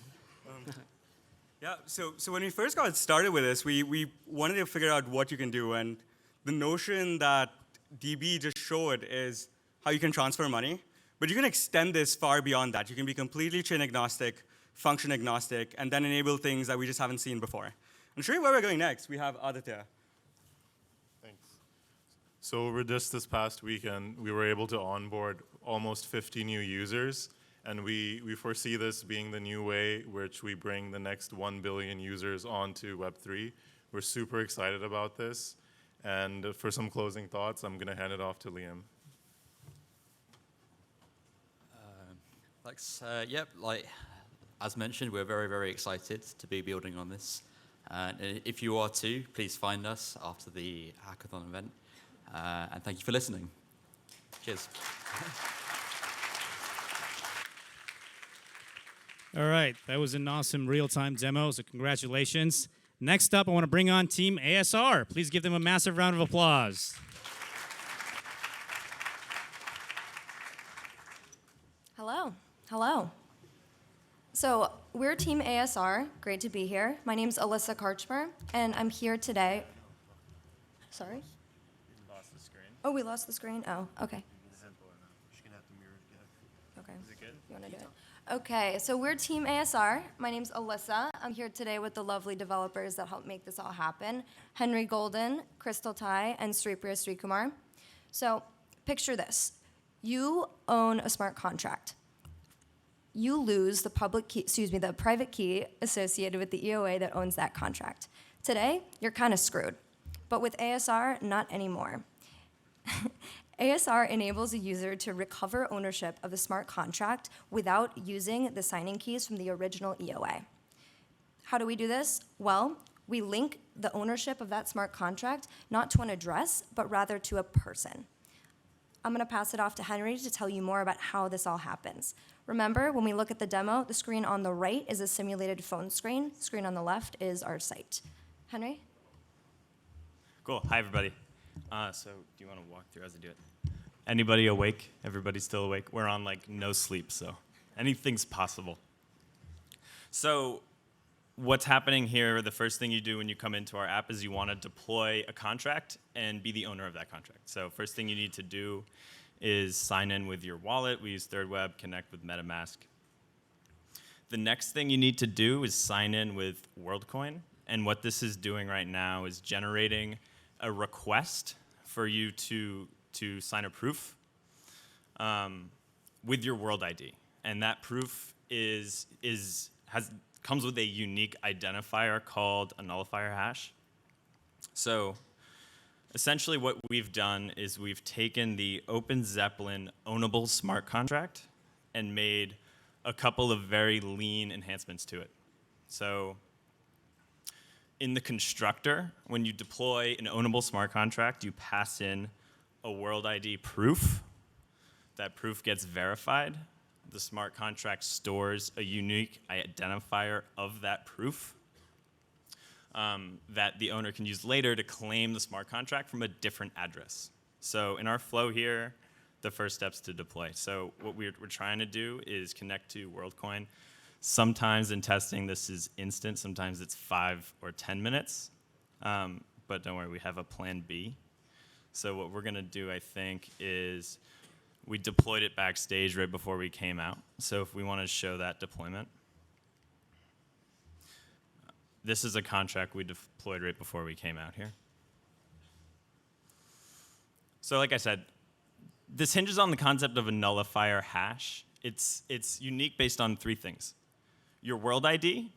Yeah, so when we first got started with this, we wanted to figure out what you can do. And the notion that DB just showed is how you can transfer money. But you can extend this far beyond that. You can be completely chain agnostic, function agnostic, and then enable things that we just haven't seen before. And show you where we're going next. We have Aditya. Thanks. So over just this past weekend, we were able to onboard almost 50 new users. And we foresee this being the new way which we bring the next 1 billion users onto Web3. We're super excited about this. And for some closing thoughts, I'm going to hand it off to Liam. Thanks. As mentioned, we're very, very excited to be building on this. And if you are too, please find us after the hackathon event. And thank you for listening. Cheers. All right, that was an awesome real-time demo, so congratulations. Next up, I want to bring on Team ASR. Please give them a massive round of applause. Hello. Hello. So we're Team ASR. Great to be here. My name's Alyssa Karchmer, and I'm here today. Sorry? We lost the screen. Oh, we lost the screen? Oh, okay. She's going to have to mirror it. Okay. Is it good? You want to do it? Okay, so we're Team ASR. My name's Alyssa. I'm here today with the lovely developers that helped make this all happen. Henry Golden, Crystal Tai, and Sripriya Srikumar. So picture this. You own a smart contract. You lose the the private key associated with the EOA that owns that contract. Today, you're kind of screwed. But with ASR, not anymore. ASR enables a user to recover ownership of the smart contract without using the signing keys from the original EOA. How do we do this? Well, we link the ownership of that smart contract not to an address, but rather to a person. I'm going to pass it off to Henry to tell you more about how this all happens. Remember, when we look at the demo, the screen on the right is a simulated phone screen. The screen on the left is our site. Henry? Cool. Hi, everybody. So do you want to walk through as I do it? Anybody awake? Everybody still awake? We're on no sleep, so anything's possible. So what's happening here, the first thing you do when you come into our app is you want to deploy a contract and be the owner of that contract. So first thing you need to do is sign in with your wallet. We use ThirdWeb, connect with MetaMask. The next thing you need to do is sign in with WorldCoin. And what this is doing right now is generating a request for you to sign a proof with your World ID. And that proof comes with a unique identifier called a nullifier hash. So essentially what we've done is we've taken the OpenZeppelin ownable smart contract and made a couple of very lean enhancements to it. So in the constructor, when you deploy an ownable smart contract, you pass in a World ID proof. That proof gets verified. The smart contract stores a unique identifier of that proof that the owner can use later to claim the smart contract from a different address. So in our flow here, the first step's to deploy. So what we're trying to do is connect to WorldCoin. Sometimes in testing, this is instant. Sometimes it's 5 or 10 minutes. But don't worry, we have a plan B. So what we're going to do, I think, is we deployed it backstage right before we came out. So if we want to show that deployment. This is a contract we deployed right before we came out here. So like I said, this hinges on the concept of a nullifier hash. It's unique based on 3 things. Your world ID,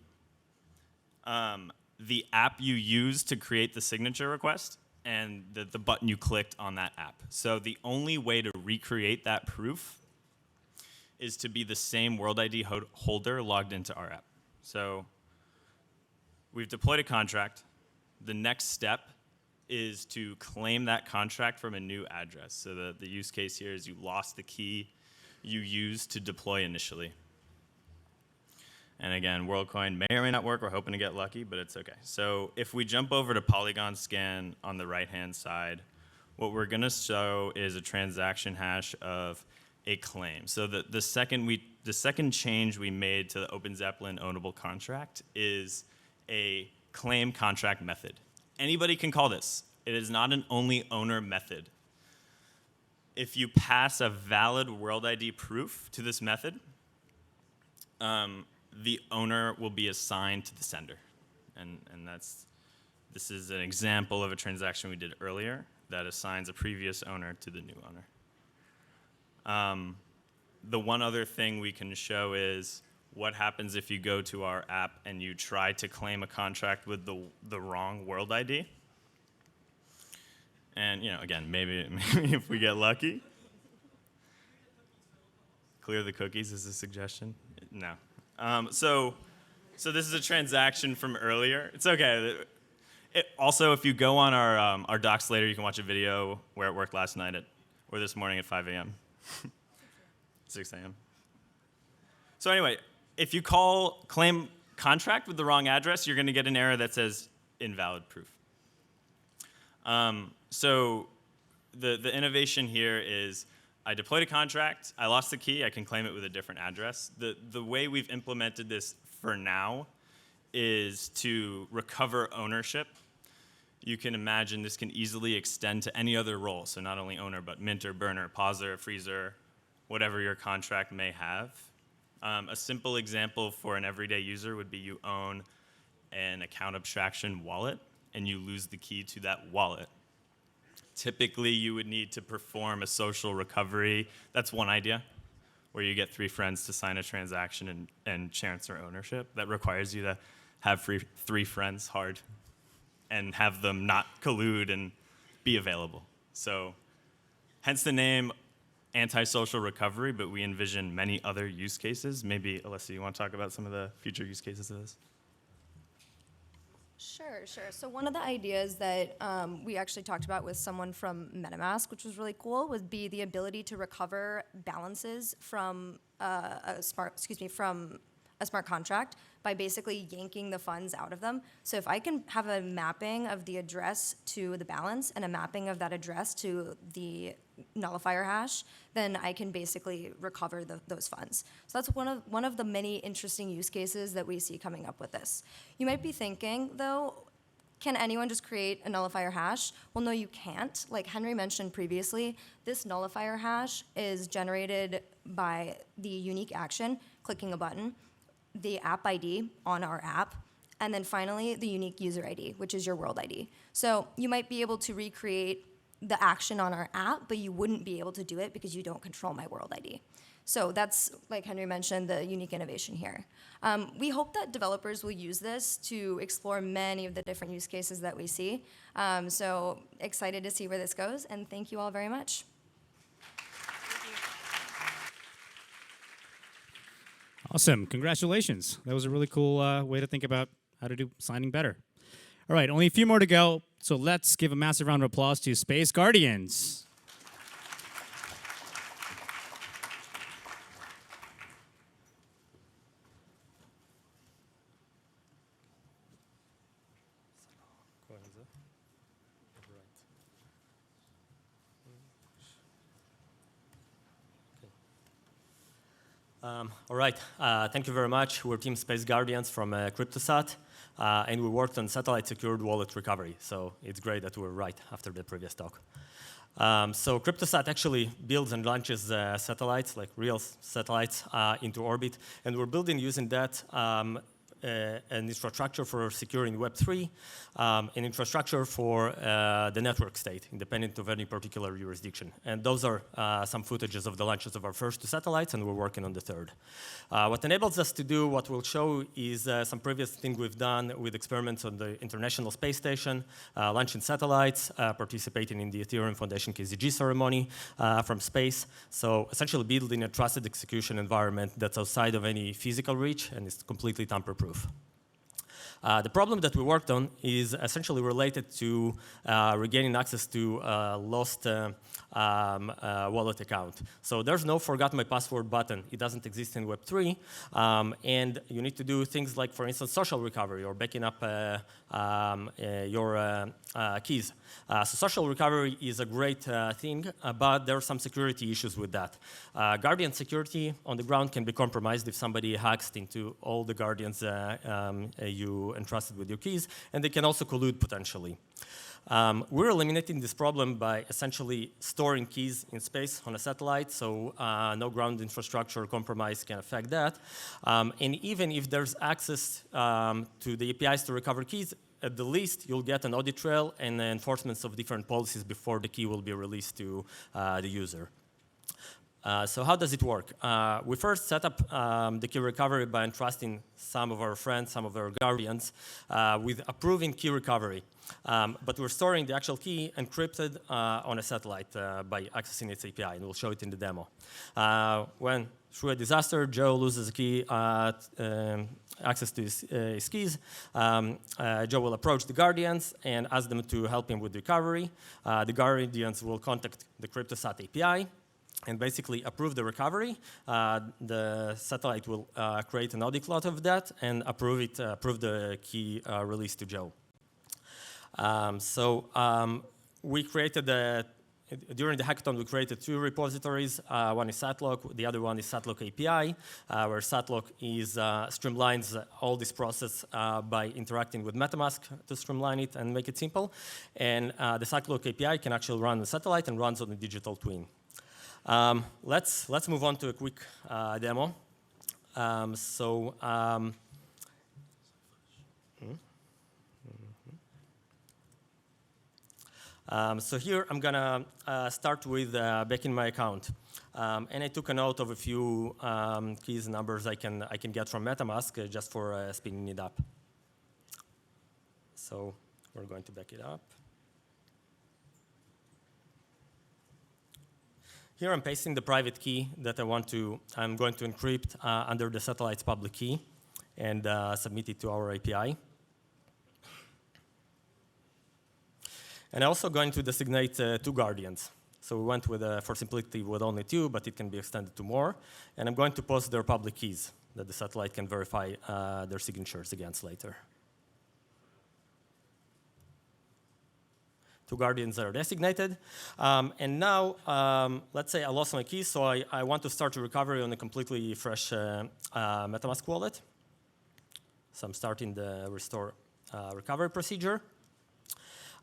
the app you use to create the signature request, and the button you clicked on that app. So the only way to recreate that proof is to be the same world ID holder logged into our app. So we've deployed a contract. The next step is to claim that contract from a new address. So the use case here is you lost the key you used to deploy initially. And again, WorldCoin may or may not work. We're hoping to get lucky, but it's okay. So if we jump over to Polygon Scan on the right-hand side, what we're going to show is a transaction hash of a claim. So the second change we made to the OpenZeppelin ownable contract is a claim contract method. Anybody can call this. It is not an only owner method. If you pass a valid world ID proof to this method, the owner will be assigned to the sender. And this is an example of a transaction we did earlier that assigns a previous owner to the new owner. The one other thing we can show is what happens if you go to our app and you try to claim a contract with the wrong world ID. And again, maybe if we get lucky. Clear the cookies is a suggestion? No. So this is a transaction from earlier. It's okay. Also, if you go on our docs later, you can watch a video where it worked last night or this morning at 5 a.m. 6 a.m. So anyway, if you claim contract with the wrong address, you're going to get an error that says invalid proof. So the innovation here is I deployed a contract, I lost the key, I can claim it with a different address. The way we've implemented this for now is to recover ownership. You can imagine this can easily extend to any other role, so not only owner, but minter, burner, pauser, freezer, whatever your contract may have. A simple example for an everyday user would be you own an account abstraction wallet, and you lose the key to that wallet. Typically, you would need to perform a social recovery. That's one idea, where you get 3 friends to sign a transaction and transfer ownership. That requires you to have 3 friends hard and have them not collude and be available. So hence the name antisocial recovery, but we envision many other use cases. Maybe, Alyssa, you want to talk about some of the future use cases of this? Sure. So one of the ideas that we actually talked about with someone from MetaMask, which was really cool, would be the ability to recover balances from a smart contract by basically yanking the funds out of them. So if I can have a mapping of the address to the balance and a mapping of that address to the nullifier hash, then I can basically recover those funds. So that's one of the many interesting use cases that we see coming up with this. You might be thinking, though, can anyone just create a nullifier hash? Well, no, you can't. Like Henry mentioned previously, this nullifier hash is generated by the unique action, clicking a button, the app ID on our app, and then finally the unique user ID, which is your world ID. So you might be able to recreate the action on our app, but you wouldn't be able to do it because you don't control my world ID. So that's, like Henry mentioned, the unique innovation here. We hope that developers will use this to explore many of the different use cases that we see. So excited to see where this goes, and thank you all very much. Awesome. Congratulations. That was a really cool way to think about how to do signing better. All right, only a few more to go, so let's give a massive round of applause to Space Guardians. All right, thank you very much. We're Team Space Guardians from CryptoSat, and we worked on satellite-secured wallet recovery. So it's great that we're right after the previous talk. So CryptoSat actually builds and launches satellites, like real satellites, into orbit, and we're building using that an infrastructure for securing Web3, an infrastructure for the network state, independent of any particular jurisdiction. And those are some footages of the launches of our first 2 satellites, and we're working on the third. What enables us to do what we'll show is some previous thing we've done with experiments on the International Space Station, launching satellites, participating in the Ethereum Foundation KZG ceremony from space. So essentially building a trusted execution environment that's outside of any physical reach and is completely tamper-proof. The problem that we worked on is essentially related to regaining access to lost wallet account. So there's no forgot my password button. It doesn't exist in Web3. And you need to do things like, for instance, social recovery or backing up your keys. So social recovery is a great thing, but there are some security issues with that. Guardian security on the ground can be compromised if somebody hacks into all the Guardians you entrusted with your keys, and they can also collude potentially. We're eliminating this problem by essentially storing keys in space on a satellite, so no ground infrastructure compromise can affect that. And even if there's access to the APIs to recover keys, at the least, you'll get an audit trail and enforcements of different policies before the key will be released to the user. So how does it work? We first set up the key recovery by entrusting some of our friends, some of our guardians, with approving key recovery. But we're storing the actual key encrypted on a satellite by accessing its API, and we'll show it in the demo. When, through a disaster, Joe loses a key, access to his keys, Joe will approach the Guardians and ask them to help him with recovery. The Guardians will contact the CryptoSat API and basically approve the recovery. The satellite will create an audit lot of that and approve the key release to Joe. We created during the hackathon, we created 2 repositories. One is Satlock, the other one is Satlock API, where Satlock streamlines all this process by interacting with MetaMask to streamline it and make it simple. And the Satlock API can actually run on the satellite and runs on the digital twin. Let's move on to a quick demo. So here I'm gonna start with backing my account, and I took a note of a few keys and numbers I can get from MetaMask just for spinning it up. So we're going to back it up. Here I'm pasting the private key that I'm going to encrypt under the satellite's public key and submit it to our API. And I'm also going to designate 2 guardians. So we went with, for simplicity, with only 2, but it can be extended to more. And I'm going to post their public keys that the satellite can verify their signatures against later. 2 guardians are designated. And now, let's say I lost my keys, so I want to start a recovery on a completely fresh MetaMask wallet. So I'm starting the restore recovery procedure.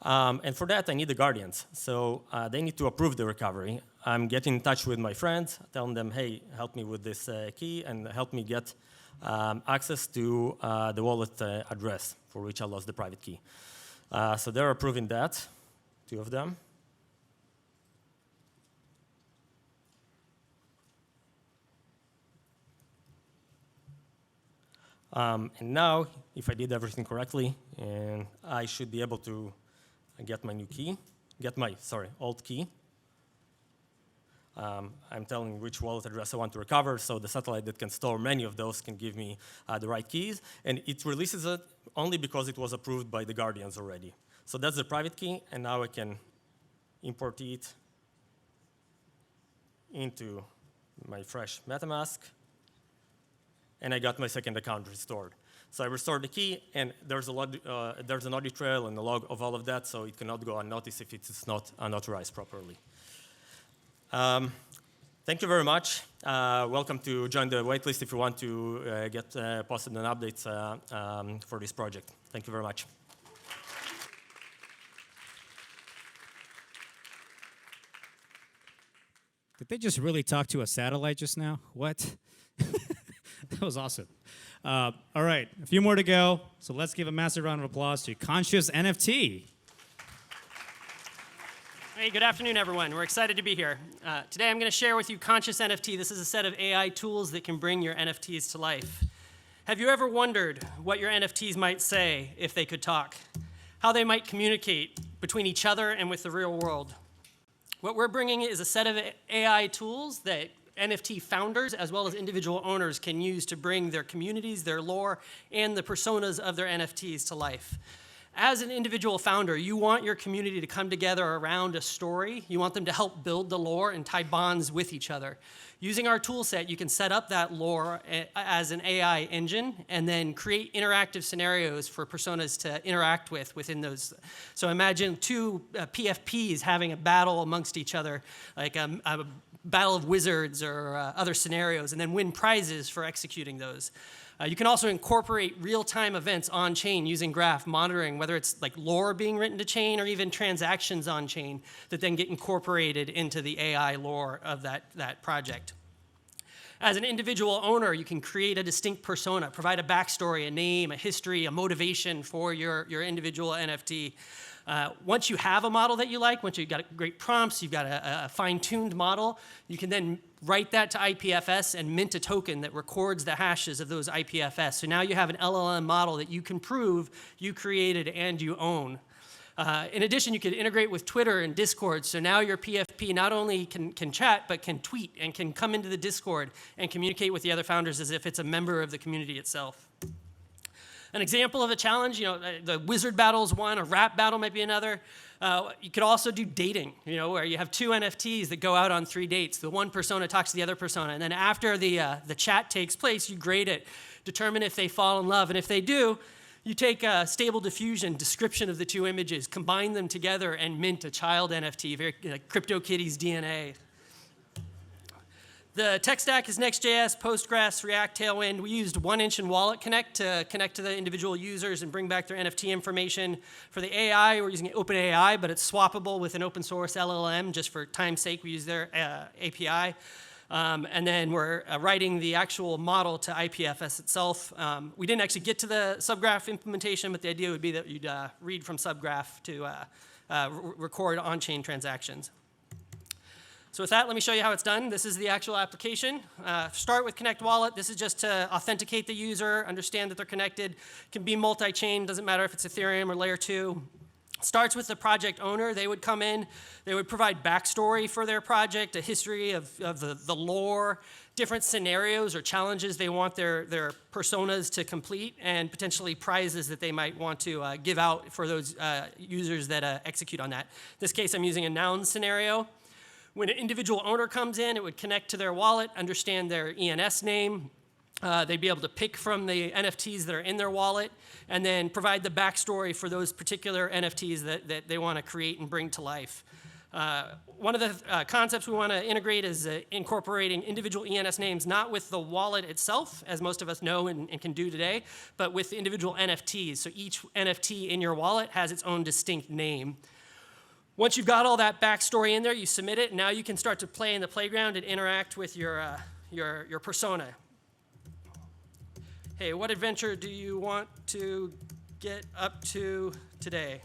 And for that, I need the guardians. So they need to approve the recovery. I'm getting in touch with my friends, telling them, hey, help me with this key and help me get access to the wallet address for which I lost the private key. So they're approving that, 2 of them. And now, if I did everything correctly, and I should be able to get my new key, alt key. I'm telling which wallet address I want to recover, so the satellite that can store many of those can give me the right keys, and it releases it only because it was approved by the Guardians already. So that's the private key, and now I can import it into my fresh MetaMask, and I got my second account restored. So I restored the key, and there's an audit trail and a log of all of that, so it cannot go unnoticed if it's not unauthorized properly. Thank you very much. Welcome to join the waitlist if you want to get posted on updates for this project. Thank you very much. Did they just really talk to a satellite just now? What? That was awesome. All right, a few more to go. So let's give a massive round of applause to Conscious NFT. Hey, good afternoon, everyone. We're excited to be here. Today, I'm going to share with you Conscious NFT. This is a set of AI tools that can bring your NFTs to life. Have you ever wondered what your NFTs might say if they could talk? How they might communicate between each other and with the real world? What we're bringing is a set of AI tools that NFT founders as well as individual owners can use to bring their communities, their lore, and the personas of their NFTs to life. As an individual founder, you want your community to come together around a story. You want them to help build the lore and tie bonds with each other. Using our tool set, you can set up that lore as an AI engine and then create interactive scenarios for personas to interact with within those. So imagine two PFPs having a battle amongst each other, like a battle of wizards or other scenarios, and then win prizes for executing those. You can also incorporate real-time events on-chain using graph monitoring, whether it's like lore being written to chain or even transactions on-chain that then get incorporated into the AI lore of that project. As an individual owner, you can create a distinct persona, provide a backstory, a name, a history, a motivation for your individual NFT. Once you have a model that you like, once you've got great prompts, you've got a fine-tuned model, you can then write that to IPFS and mint a token that records the hashes of those IPFS. So now you have an LLM model that you can prove you created and you own. In addition, you could integrate with Twitter and Discord, so now your PFP not only can chat, but can tweet and can come into the Discord and communicate with the other founders as if it's a member of the community itself. An example of a challenge, the wizard battle is one, a rap battle might be another. You could also do dating, where you have two NFTs that go out on 3 dates. The one persona talks to the other persona, and then after the chat takes place, you grade it, determine if they fall in love, and if they do, you take a stable diffusion description of the two images, combine them together, and mint a child NFT, very like CryptoKitties DNA. The tech stack is Next.js, Postgres, React, Tailwind. We used 1inch and Wallet Connect to connect to the individual users and bring back their NFT information. For the AI, we're using OpenAI, but it's swappable with an open source LLM. Just for time's sake, we use their API. And then we're writing the actual model to IPFS itself. We didn't actually get to the subgraph implementation, but the idea would be that you'd read from subgraph to record on-chain transactions. So with that, let me show you how it's done. This is the actual application. Start with Connect Wallet. This is just to authenticate the user, understand that they're connected. It can be multi-chain, doesn't matter if it's Ethereum or Layer 2. Starts with the project owner. They would come in, they would provide backstory for their project, a history of the lore, different scenarios or challenges they want their personas to complete, and potentially prizes that they might want to give out for those users that execute on that. In this case, I'm using a noun scenario. When an individual owner comes in, it would connect to their wallet, understand their ENS name. They'd be able to pick from the NFTs that are in their wallet and then provide the backstory for those particular NFTs that they want to create and bring to life. One of the concepts we want to integrate is incorporating individual ENS names, not with the wallet itself, as most of us know and can do today, but with individual NFTs. So each NFT in your wallet has its own distinct name. Once you've got all that backstory in there, you submit it, and now you can start to play in the playground and interact with your persona. Hey, what adventure do you want to get up to today?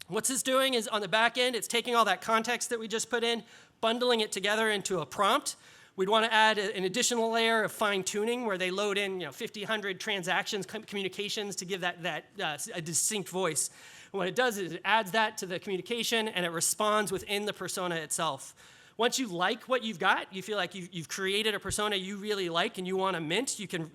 What's this doing is on the back end, it's taking all that context that we just put in, bundling it together into a prompt. We'd want to add an additional layer of fine tuning where they load in 50, 100 transactions, communications to give that a distinct voice. And what it does is it adds that to the communication and it responds within the persona itself. Once you like what you've got, you feel like you've created a persona you really like and you want to mint, you can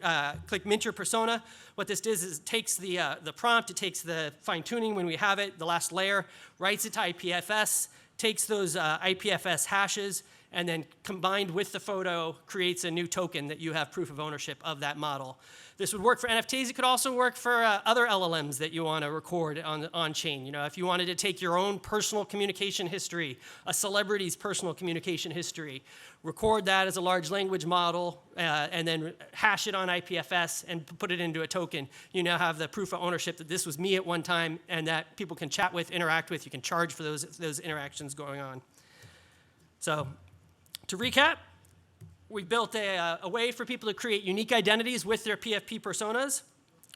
click Mint Your Persona. What this does is it takes the prompt, it takes the fine tuning when we have it, the last layer, writes it to IPFS, takes those IPFS hashes, and then combined with the photo creates a new token that you have proof of ownership of that model. This would work for NFTs. It could also work for other LLMs that you want to record on chain. You know, if you wanted to take your own personal communication history, a celebrity's personal communication history, record that as a large language model, and then hash it on IPFS and put it into a token. You now have the proof of ownership that this was me at one time and that people can chat with, interact with. You can charge for those interactions going on. So to recap, we built a way for people to create unique identities with their PFP personas.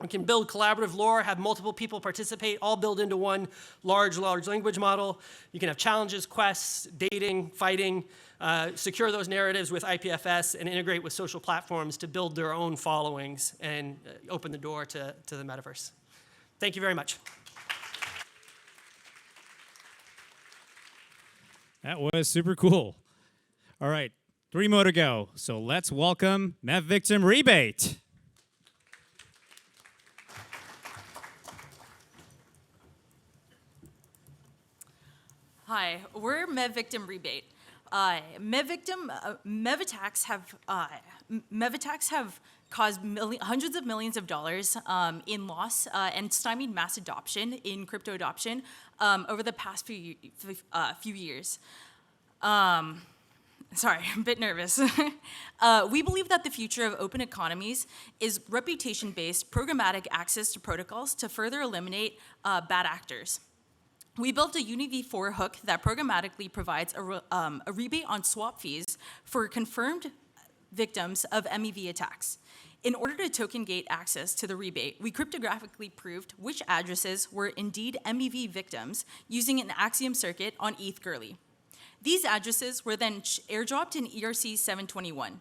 We can build collaborative lore, have multiple people participate, all build into one large language model. You can have challenges, quests, dating, fighting, secure those narratives with IPFS, and integrate with social platforms to build their own followings and open the door to the metaverse. Thank you very much. That was super cool. All right, 3 more to go. So let's welcome Mev Victim Rebate. Hi, we're Mev Victim Rebate. Mev attacks have caused hundreds of millions of dollars in loss and stymied mass adoption in crypto adoption over the past few years. Sorry, I'm a bit nervous. We believe that the future of open economies is reputation-based programmatic access to protocols to further eliminate bad actors. We built a UniV4 hook that programmatically provides a rebate on swap fees for confirmed victims of MEV attacks. In order to token gate access to the rebate, we cryptographically proved which addresses were indeed MEV victims using an Axiom circuit on ETHGlobal. These addresses were then airdropped in ERC 721.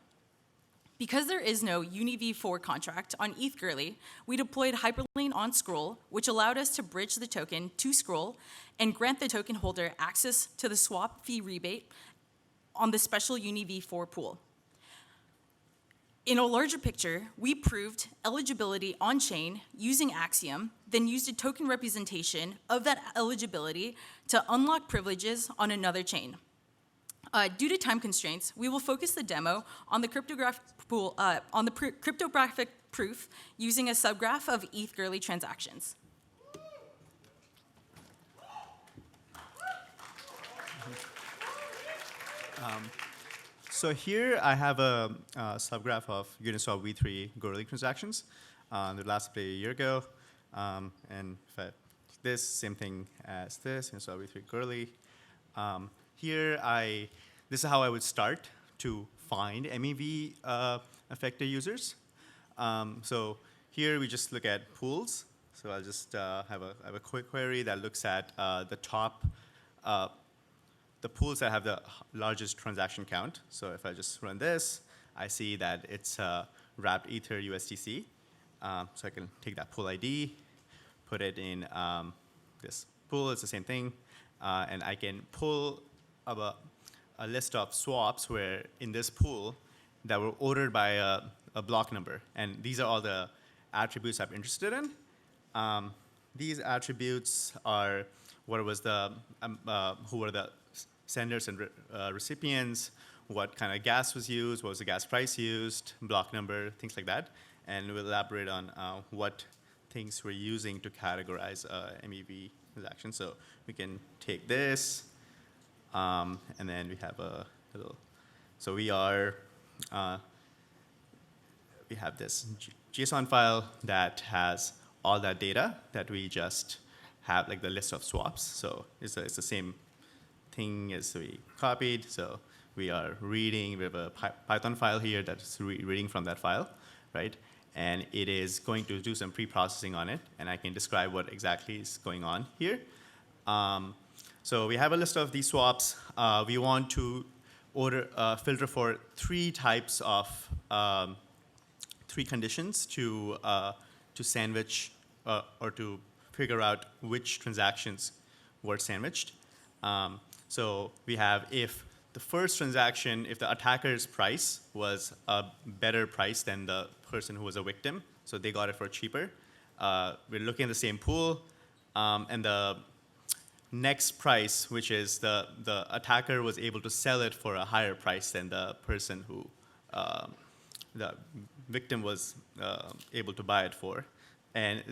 Because there is no UniV4 contract on ETHGlobal, we deployed Hyperlane on Scroll, which allowed us to bridge the token to Scroll and grant the token holder access to the swap fee rebate on the special UniV4 pool. In a larger picture, we proved eligibility on-chain using Axiom, then used a token representation of that eligibility to unlock privileges on another chain. Due to time constraints, we will focus the demo on the cryptographic proof using a subgraph of ETHGlobal transactions. So here I have a subgraph of Uniswap V3 Goerli transactions that lasted a year ago. And if I this, same thing as this, Uniswap V3 Goerli. This is how I would start to find MEV affected users. So here we just look at pools. So I'll just have a quick query that looks at the top, the pools that have the largest transaction count. So if I just run this, I see that it's wrapped Ether USDC. So I can take that pool ID, put it in this pool, it's the same thing. And I can pull up a list of swaps where in this pool that were ordered by a block number. And these are all the attributes I'm interested in. These attributes are what was the, who were the senders and recipients, what kind of gas was used, what was the gas price used, block number, things like that. And we'll elaborate on what things we're using to categorize MEV transaction. So we can take this, and then we have a little, so we have this JSON file that has all that data that we just have, like the list of swaps. So it's the same thing as we copied. So we are reading, we have a Python file here that's reading from that file, right? And it is going to do some pre-processing on it, and I can describe what exactly is going on here. So we have a list of these swaps. We want to filter for 3 types of, 3 conditions to sandwich or to figure out which transactions were sandwiched. So we have if the first transaction, if the attacker's price was a better price than the person who was a victim, so they got it for cheaper. We're looking at the same pool, and the next price, which is the attacker was able to sell it for a higher price than the person who the victim was able to buy it for. And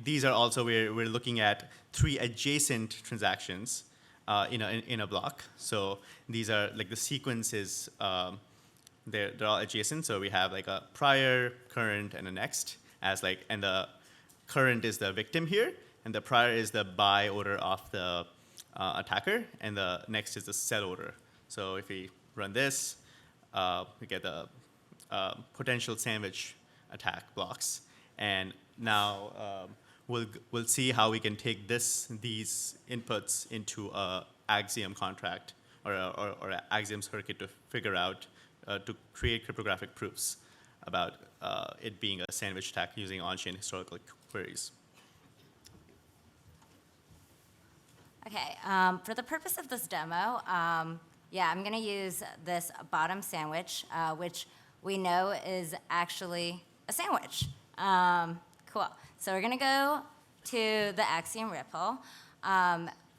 these are also where we're looking at 3 adjacent transactions in a block. So these are like the sequence is they're all adjacent. So we have like a prior, current, and a next as like, and the current is the victim here, and the prior is the buy order of the attacker, and the next is the sell order. So if we run this, we get the potential sandwich attack blocks. And now we'll see how we can take these inputs into a Axiom contract or an Axiom circuit to figure out, to create cryptographic proofs about it being a sandwich attack using on-chain historical queries. Okay, for the purpose of this demo, yeah, I'm gonna use this bottom sandwich, which we know is actually a sandwich. Cool, so we're gonna go to the Axiom Ripple.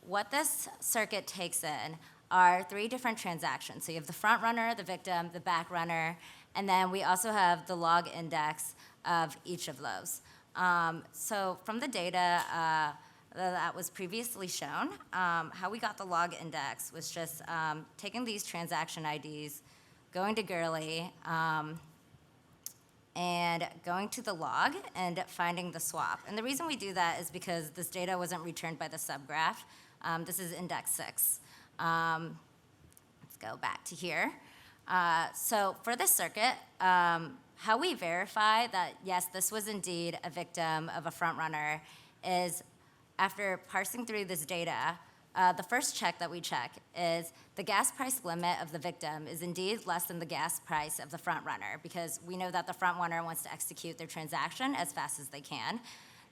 What this circuit takes in are 3 different transactions. So you have the front runner, the victim, the back runner, and then we also have the log index of each of those. So from the data that was previously shown, how we got the log index was just taking these transaction IDs, going to Gurley, and going to the log and finding the swap. And the reason we do that is because this data wasn't returned by the subgraph. This is index 6. Let's go back to here. So for this circuit, how we verify that, yes, this was indeed a victim of a front runner is after parsing through this data, the first check that we check is the gas price limit of the victim is indeed less than the gas price of the front runner, because we know that the front runner wants to execute their transaction as fast as they can.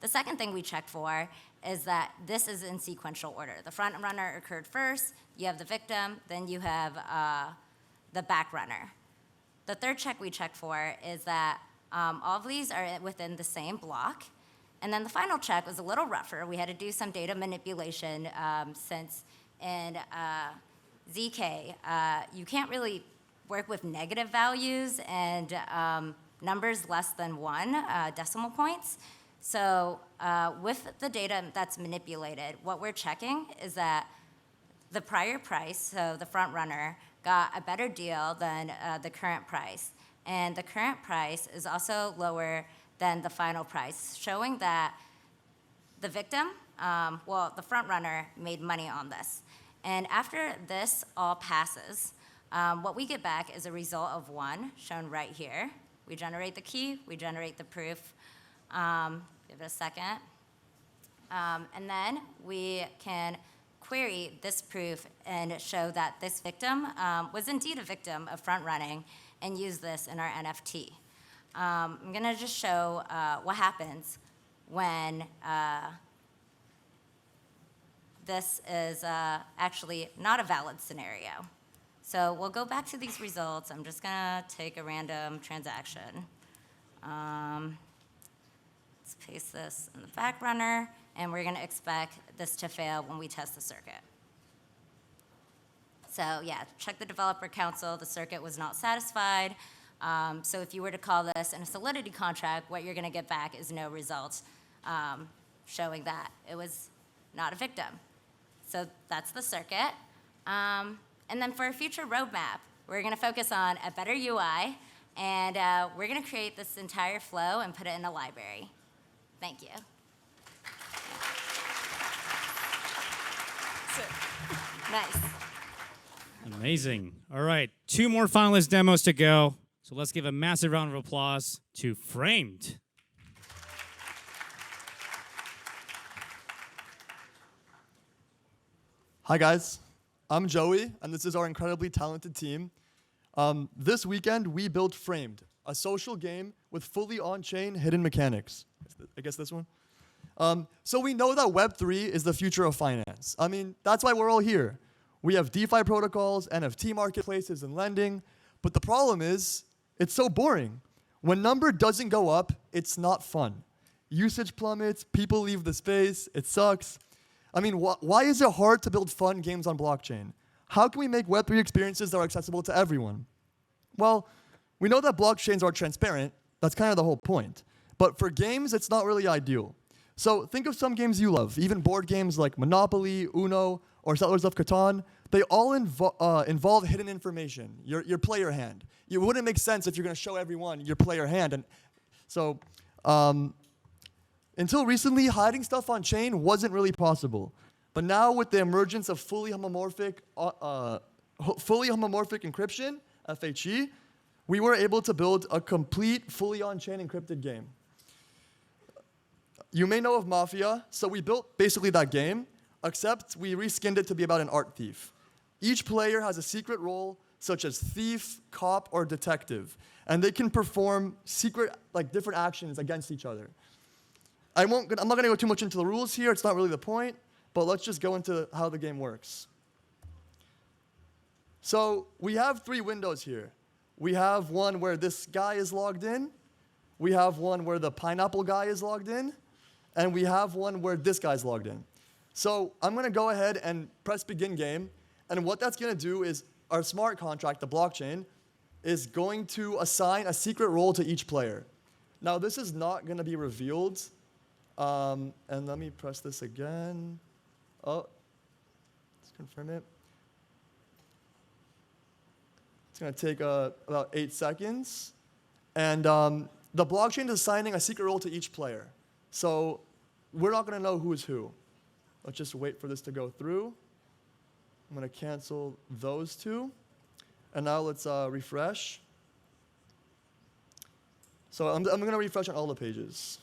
The second thing we check for is that this is in sequential order. The front runner occurred first, you have the victim, then you have the back runner. The third check we check for is that all of these are within the same block. And then the final check was a little rougher. We had to do some data manipulation since in ZK, you can't really work with negative values and numbers less than 1 decimal points. So with the data that's manipulated, what we're checking is that the prior price, so the front runner, got a better deal than the current price. And the current price is also lower than the final price, showing that the victim, well, the front runner made money on this. And after this all passes, what we get back is a result of 1, shown right here. We generate the key, we generate the proof. Give it a second. And then we can query this proof and show that this victim was indeed a victim of front running and use this in our NFT. I'm gonna just show what happens when this is actually not a valid scenario. So we'll go back to these results. I'm just gonna take a random transaction. Let's paste this in the back runner, and we're gonna expect this to fail when we test the circuit. So yeah, check the developer console, the circuit was not satisfied. So if you were to call this in a Solidity contract, what you're gonna get back is no results showing that it was not a victim. So that's the circuit. And then for a future roadmap, we're gonna focus on a better UI, and we're gonna create this entire flow and put it in a library. Thank you. Nice. Amazing. All right, 2 more finalist demos to go. So let's give a massive round of applause to Framed. Hi guys, I'm Joey, and this is our incredibly talented team. This weekend, we built Framed, a social game with fully on-chain hidden mechanics. I guess this one. So we know that Web3 is the future of finance. I mean, that's why we're all here. We have DeFi protocols, NFT marketplaces, and lending, but the problem is, it's so boring. When number doesn't go up, it's not fun. Usage plummets, people leave the space, it sucks. I mean, why is it hard to build fun games on blockchain? How can we make Web3 experiences that are accessible to everyone? Well, we know that blockchains are transparent. That's kind of the whole point. But for games, it's not really ideal. So think of some games you love, even board games like Monopoly, Uno, or Settlers of Catan. They all involve hidden information, your player hand. It wouldn't make sense if you're going to show everyone your player hand. And so until recently, hiding stuff on chain wasn't really possible. But now with the emergence of fully homomorphic encryption, FHE, we were able to build a complete, fully on-chain encrypted game. You may know of Mafia, so we built basically that game, except we reskinned it to be about an art thief. Each player has a secret role, such as thief, cop, or detective, and they can perform secret, different actions against each other. I'm not going to go too much into the rules here, it's not really the point, but let's just go into how the game works. So we have 3 windows here. We have one where this guy is logged in, we have one where the pineapple guy is logged in, and we have one where this guy's logged in. So I'm going to go ahead and press begin game, and what that's going to do is our smart contract, the blockchain, is going to assign a secret role to each player. Now this is not going to be revealed, and let me press this again. Oh, let's confirm it. It's going to take about 8 seconds. And the blockchain is assigning a secret role to each player. So we're not going to know who is who. Let's just wait for this to go through. I'm going to cancel those 2. And now let's refresh. So I'm going to refresh on all the pages.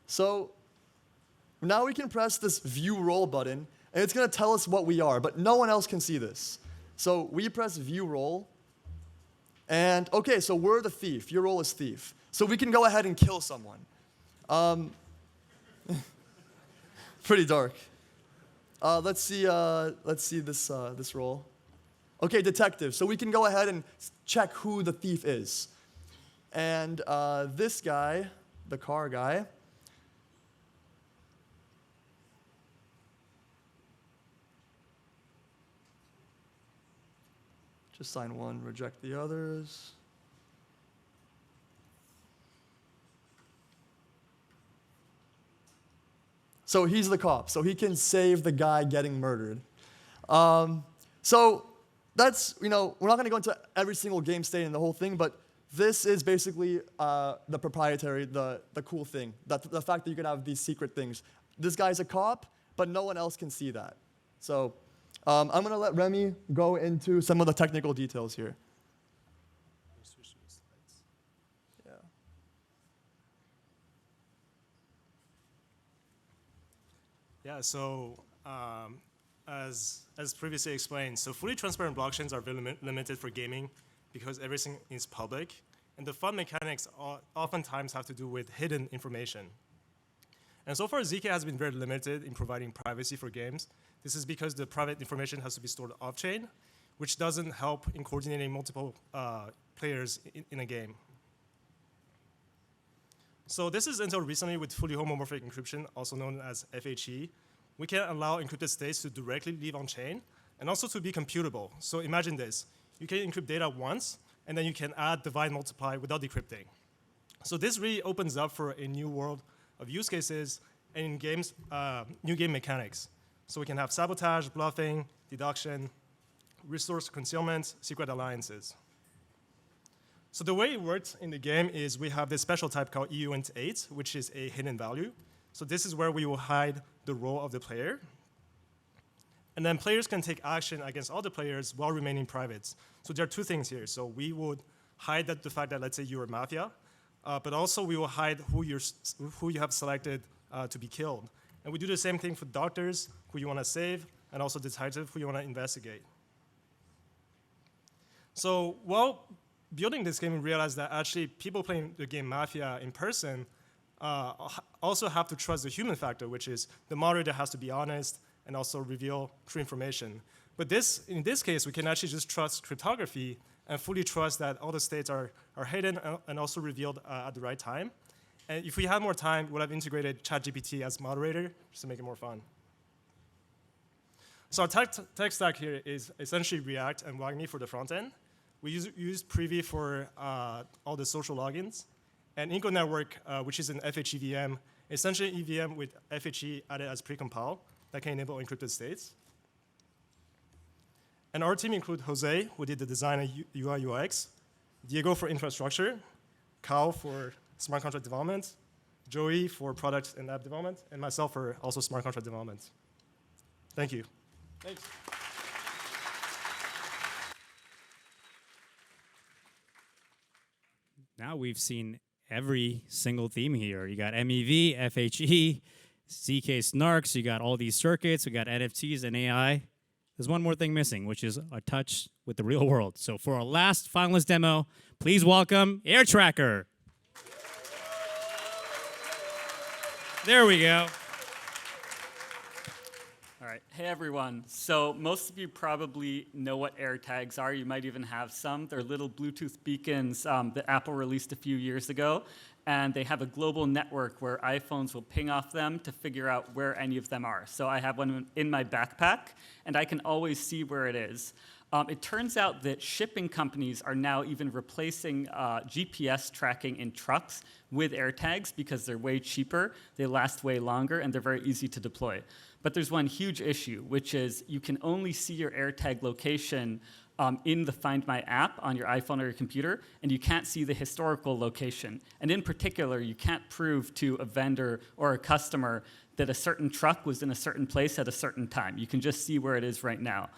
So now we can press this view role button, and it's going to tell us what we are, but no one else can see this. So we press view role, and okay, so we're the thief. Your role is thief. So we can go ahead and kill someone. Pretty dark. Let's see this role. Okay, detective. So we can go ahead and check who the thief is. And this guy, the car guy, just sign one, reject the others. So he's the cop, so he can save the guy getting murdered. So that's, we're not going to go into every single game state and the whole thing, but this is basically the proprietary, the cool thing, the fact that you can have these secret things. This guy's a cop, but no one else can see that. So I'm going to let Remy go into some of the technical details here. Yeah. Yeah, so as previously explained, so fully transparent blockchains are very limited for gaming because everything is public, and the fun mechanics oftentimes have to do with hidden information. And so far, ZK has been very limited in providing privacy for games. This is because the private information has to be stored off-chain, which doesn't help in coordinating multiple players in a game. So this is until recently with fully homomorphic encryption, also known as FHE. We can allow encrypted states to directly live on-chain and also to be computable. So imagine this. You can encrypt data once, and then you can add, divide, multiply without decrypting. So this really opens up for a new world of use cases and in games, new game mechanics. So we can have sabotage, bluffing, deduction, resource concealment, secret alliances. So the way it works in the game is we have this special type called EUINT8, which is a hidden value. So this is where we will hide the role of the player. And then players can take action against other players while remaining private. So there are 2 things here. So we would hide the fact that, let's say, you're a mafia, but also we will hide who you have selected to be killed. And we do the same thing for doctors, who you want to save, and also detectives, who you want to investigate. So while building this game, we realized that actually people playing the game Mafia in person also have to trust the human factor, which is the moderator has to be honest and also reveal true information. But in this case, we can actually just trust cryptography and fully trust that all the states are hidden and also revealed at the right time. And if we had more time, we'll have integrated ChatGPT as moderator just to make it more fun. So our tech stack here is essentially React and WAGMI for the front end. We use Privy for all the social logins. And Inco Network, which is an FHE VM, essentially EVM with FHE added as precompile that can enable encrypted states. And our team includes Jose, who did the design of UI UX, Diego for infrastructure, Kyle for smart contract development, Joey for product and app development, and myself for also smart contract development. Thank you. Thanks. Now we've seen every single theme here. You got MEV, FHE, ZK snarks, you got all these circuits, we got NFTs and AI. There's one more thing missing, which is a touch with the real world. So for our last finalist demo, please welcome Air Tracker. There we go. All right. Hey, everyone. So most of you probably know what AirTags are. You might even have some. They're little Bluetooth beacons that Apple released a few years ago. And they have a global network where iPhones will ping off them to figure out where any of them are. So I have one in my backpack, and I can always see where it is. It turns out that shipping companies are now even replacing GPS tracking in trucks with AirTags because they're way cheaper, they last way longer, and they're very easy to deploy. But there's one huge issue, which is you can only see your AirTag location in the Find My app on your iPhone or your computer, and you can't see the historical location. And in particular, you can't prove to a vendor or a customer that a certain truck was in a certain place at a certain time. You can just see where it is right now.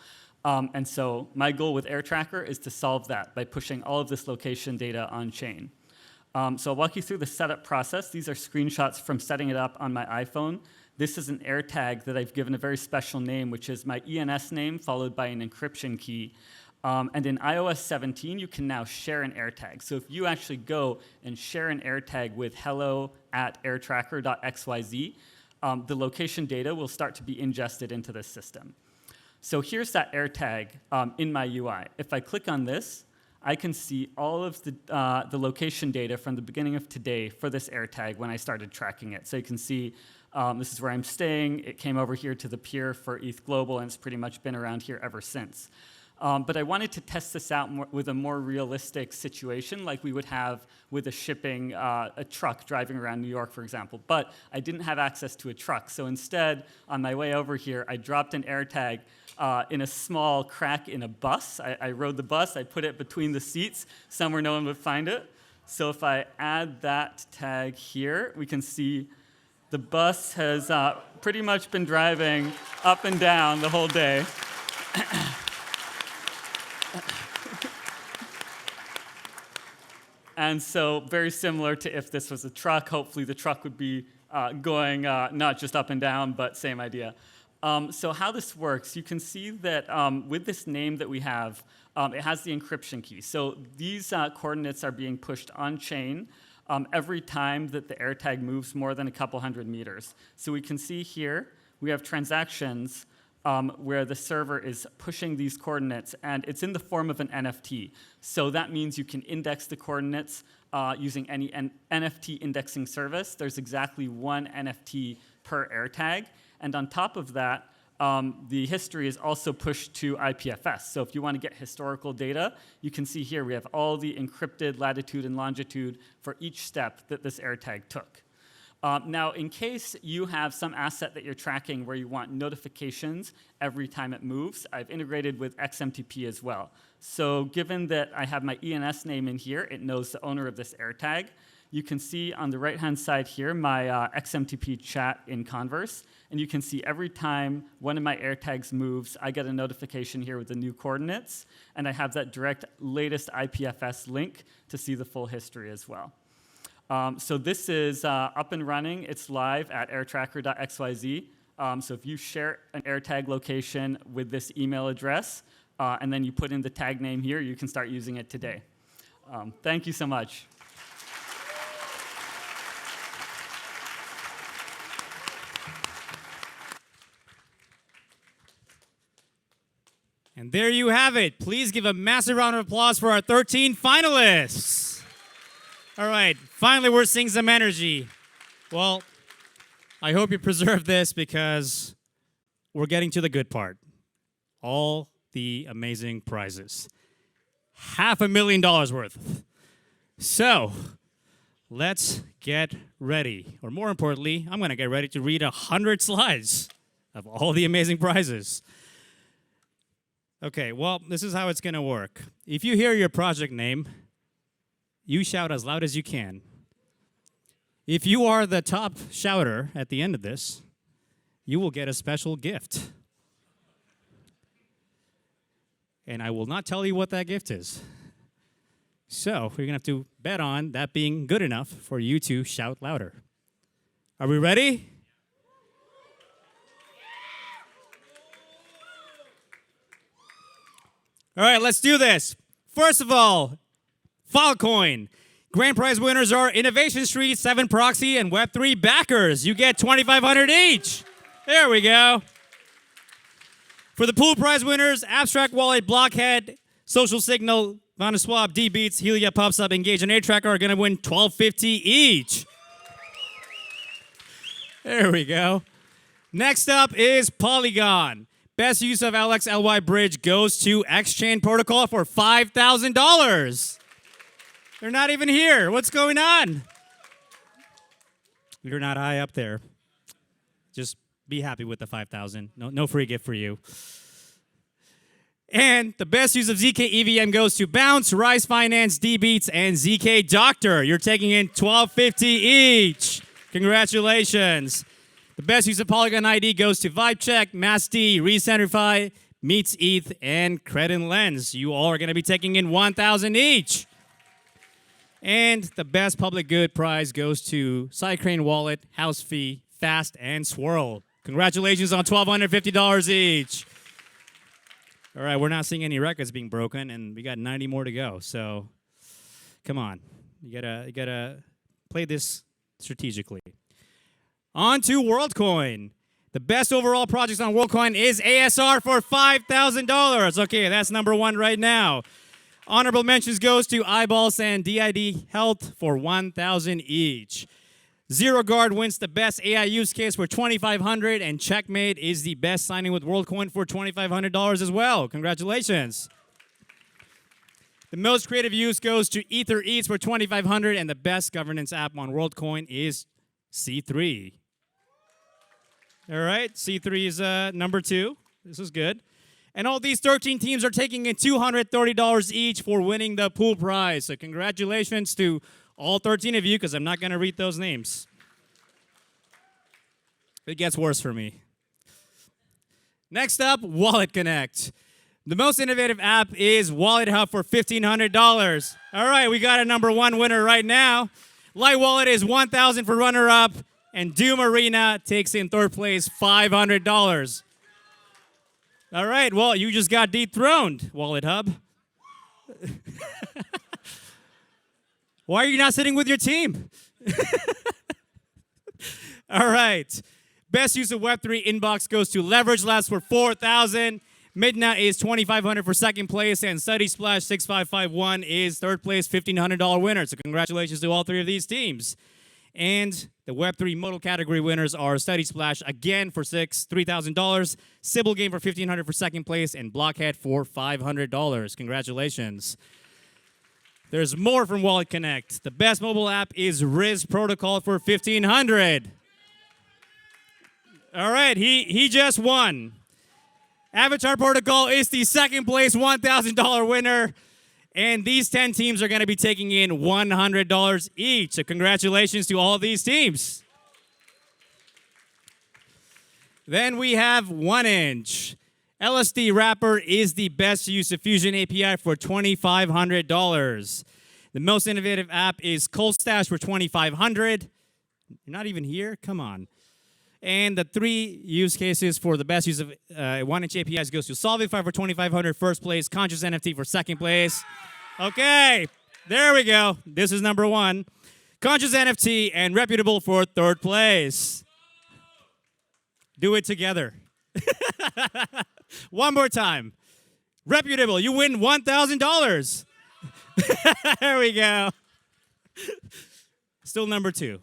And so my goal with AirTracker is to solve that by pushing all of this location data on-chain. So I'll walk you through the setup process. These are screenshots from setting it up on my iPhone. This is an AirTag that I've given a very special name, which is my ENS name followed by an encryption key. And in iOS 17, you can now share an AirTag. So if you actually go and share an AirTag with hello@airtracker.xyz, the location data will start to be ingested into this system. So here's that AirTag in my UI. If I click on this, I can see all of the location data from the beginning of today for this AirTag when I started tracking it. So you can see this is where I'm staying. It came over here to the pier for ETHGlobal, and it's pretty much been around here ever since. But I wanted to test this out with a more realistic situation like we would have with a truck driving around New York, for example. But I didn't have access to a truck. So instead, on my way over here, I dropped an AirTag in a small crack in a bus. I rode the bus. I put it between the seats, somewhere no one would find it. So if I add that tag here, we can see the bus has pretty much been driving up and down the whole day. And so very similar to if this was a truck, hopefully the truck would be going not just up and down, but same idea. So how this works, you can see that with this name that we have, it has the encryption key. So these coordinates are being pushed on-chain every time that the AirTag moves more than a couple hundred meters. So we can see here, we have transactions where the server is pushing these coordinates, and it's in the form of an NFT. So that means you can index the coordinates using any NFT indexing service. There's exactly one NFT per AirTag. And on top of that, the history is also pushed to IPFS. So if you want to get historical data, you can see here we have all the encrypted latitude and longitude for each step that this AirTag took. Now, in case you have some asset that you're tracking where you want notifications every time it moves, I've integrated with XMTP as well. So given that I have my ENS name in here, it knows the owner of this AirTag. You can see on the right-hand side here my XMTP chat in Converse. And you can see every time one of my AirTags moves, I get a notification here with the new coordinates. And I have that direct latest IPFS link to see the full history as well. So this is up and running. It's live at airtracker.xyz. So if you share an AirTag location with this email address, and then you put in the tag name here, you can start using it today. Thank you so much. And there you have it. Please give a massive round of applause for our 13 finalists. All right, finally we're seeing some energy. Well, I hope you preserve this because we're getting to the good part. All the amazing prizes. $500,000 worth. So, let's get ready. Or more importantly, I'm going to get ready to read 100 slides of all the amazing prizes. Okay, well, this is how it's going to work. If you hear your project name, you shout as loud as you can. If you are the top shouter at the end of this, you will get a special gift. And I will not tell you what that gift is. So, you're going to have to bet on that being good enough for you to shout louder. Are we ready? All right, let's do this. First of all, Filecoin. Grand prize winners are Innovation Street, 7 Proxy, and Web3 backers. You get $2,500 each. There we go. For the pool prize winners, Abstract Wallet, Blockhead, Social Signal, VanderSwap, D-Beats, Helia, PopSub, Engage, and A-Tracker are going to win $1,250 each. There we go. Next up is Polygon. Best use of LXLY bridge goes to Xchain Protocol for $5,000. They're not even here. What's going on? You're not high up there. Just be happy with the $5,000. No free gift for you. And the best use of ZK EVM goes to Bounce, Rise Finance, D-Beats, and ZK Doctor. You're taking in $1,250 each. Congratulations. The best use of Polygon ID goes to VibeCheck, MassD, Recentrify, Meets ETH, and Credit Lens. You all are going to be taking in $1,000 each. And the best public good prize goes to SideCrane Wallet, House Fee, Fast, and Swirl. Congratulations on $1,250 each. All right, we're not seeing any records being broken, and we got 90 more to go. So, come on, you gotta play this strategically. On to WorldCoin. The best overall projects on WorldCoin is ASR for $5,000. Okay, that's number one right now. Honorable mentions goes to Eyeballs and DID Health for $1,000 each. Zero Guard wins the best AI use case for $2,500, and Checkmate is the best signing with WorldCoin for $2,500 as well. Congratulations. The most creative use goes to Ether Eats for $2,500, and the best governance app on WorldCoin is C3. All right, C3 is number 2. This is good. And all these 13 teams are taking in $230 each for winning the pool prize. So congratulations to all 13 of you, because I'm not going to read those names. It gets worse for me. Next up, Wallet Connect. The most innovative app is Wallet Hub for $1,500. All right, we got a number 1 winner right now. Light Wallet is $1,000 for runner-up, and Dune Arena takes in 3rd place, $500. All right, well, you just got dethroned, Wallet Hub. Why are you not sitting with your team? All right. Best use of Web3 inbox goes to Leverage Labs for $4,000. Midna is $2,500 for 2nd place, and Study Splash 6551 is 3rd place, $1,500 winner. So congratulations to all 3 of these teams. And the Web3 modal category winners are Study Splash again for $3,000, Sybil Game for $1,500 for 2nd place, and Blockhead for $500. Congratulations. There's more from Wallet Connect. The best mobile app is Riz Protocol for $1,500. All right, he just won. Avatar Protocol is the 2nd place $1,000 winner. And these 10 teams are going to be taking in $100 each. So congratulations to all of these teams. Then we have 1inch. LSD Wrapper is the best use of Fusion API for $2,500. The most innovative app is Cold Stash for $2,500. You're not even here? Come on. And the 3 use cases for the best use of 1inch APIs goes to Solvify for $2,500, 1st place, Conscious NFT for 2nd place. Okay, there we go. This is number 1. Conscious NFT and Reputable for 3rd place. Do it together. One more time. Reputable, you win $1,000. There we go. Still number 2.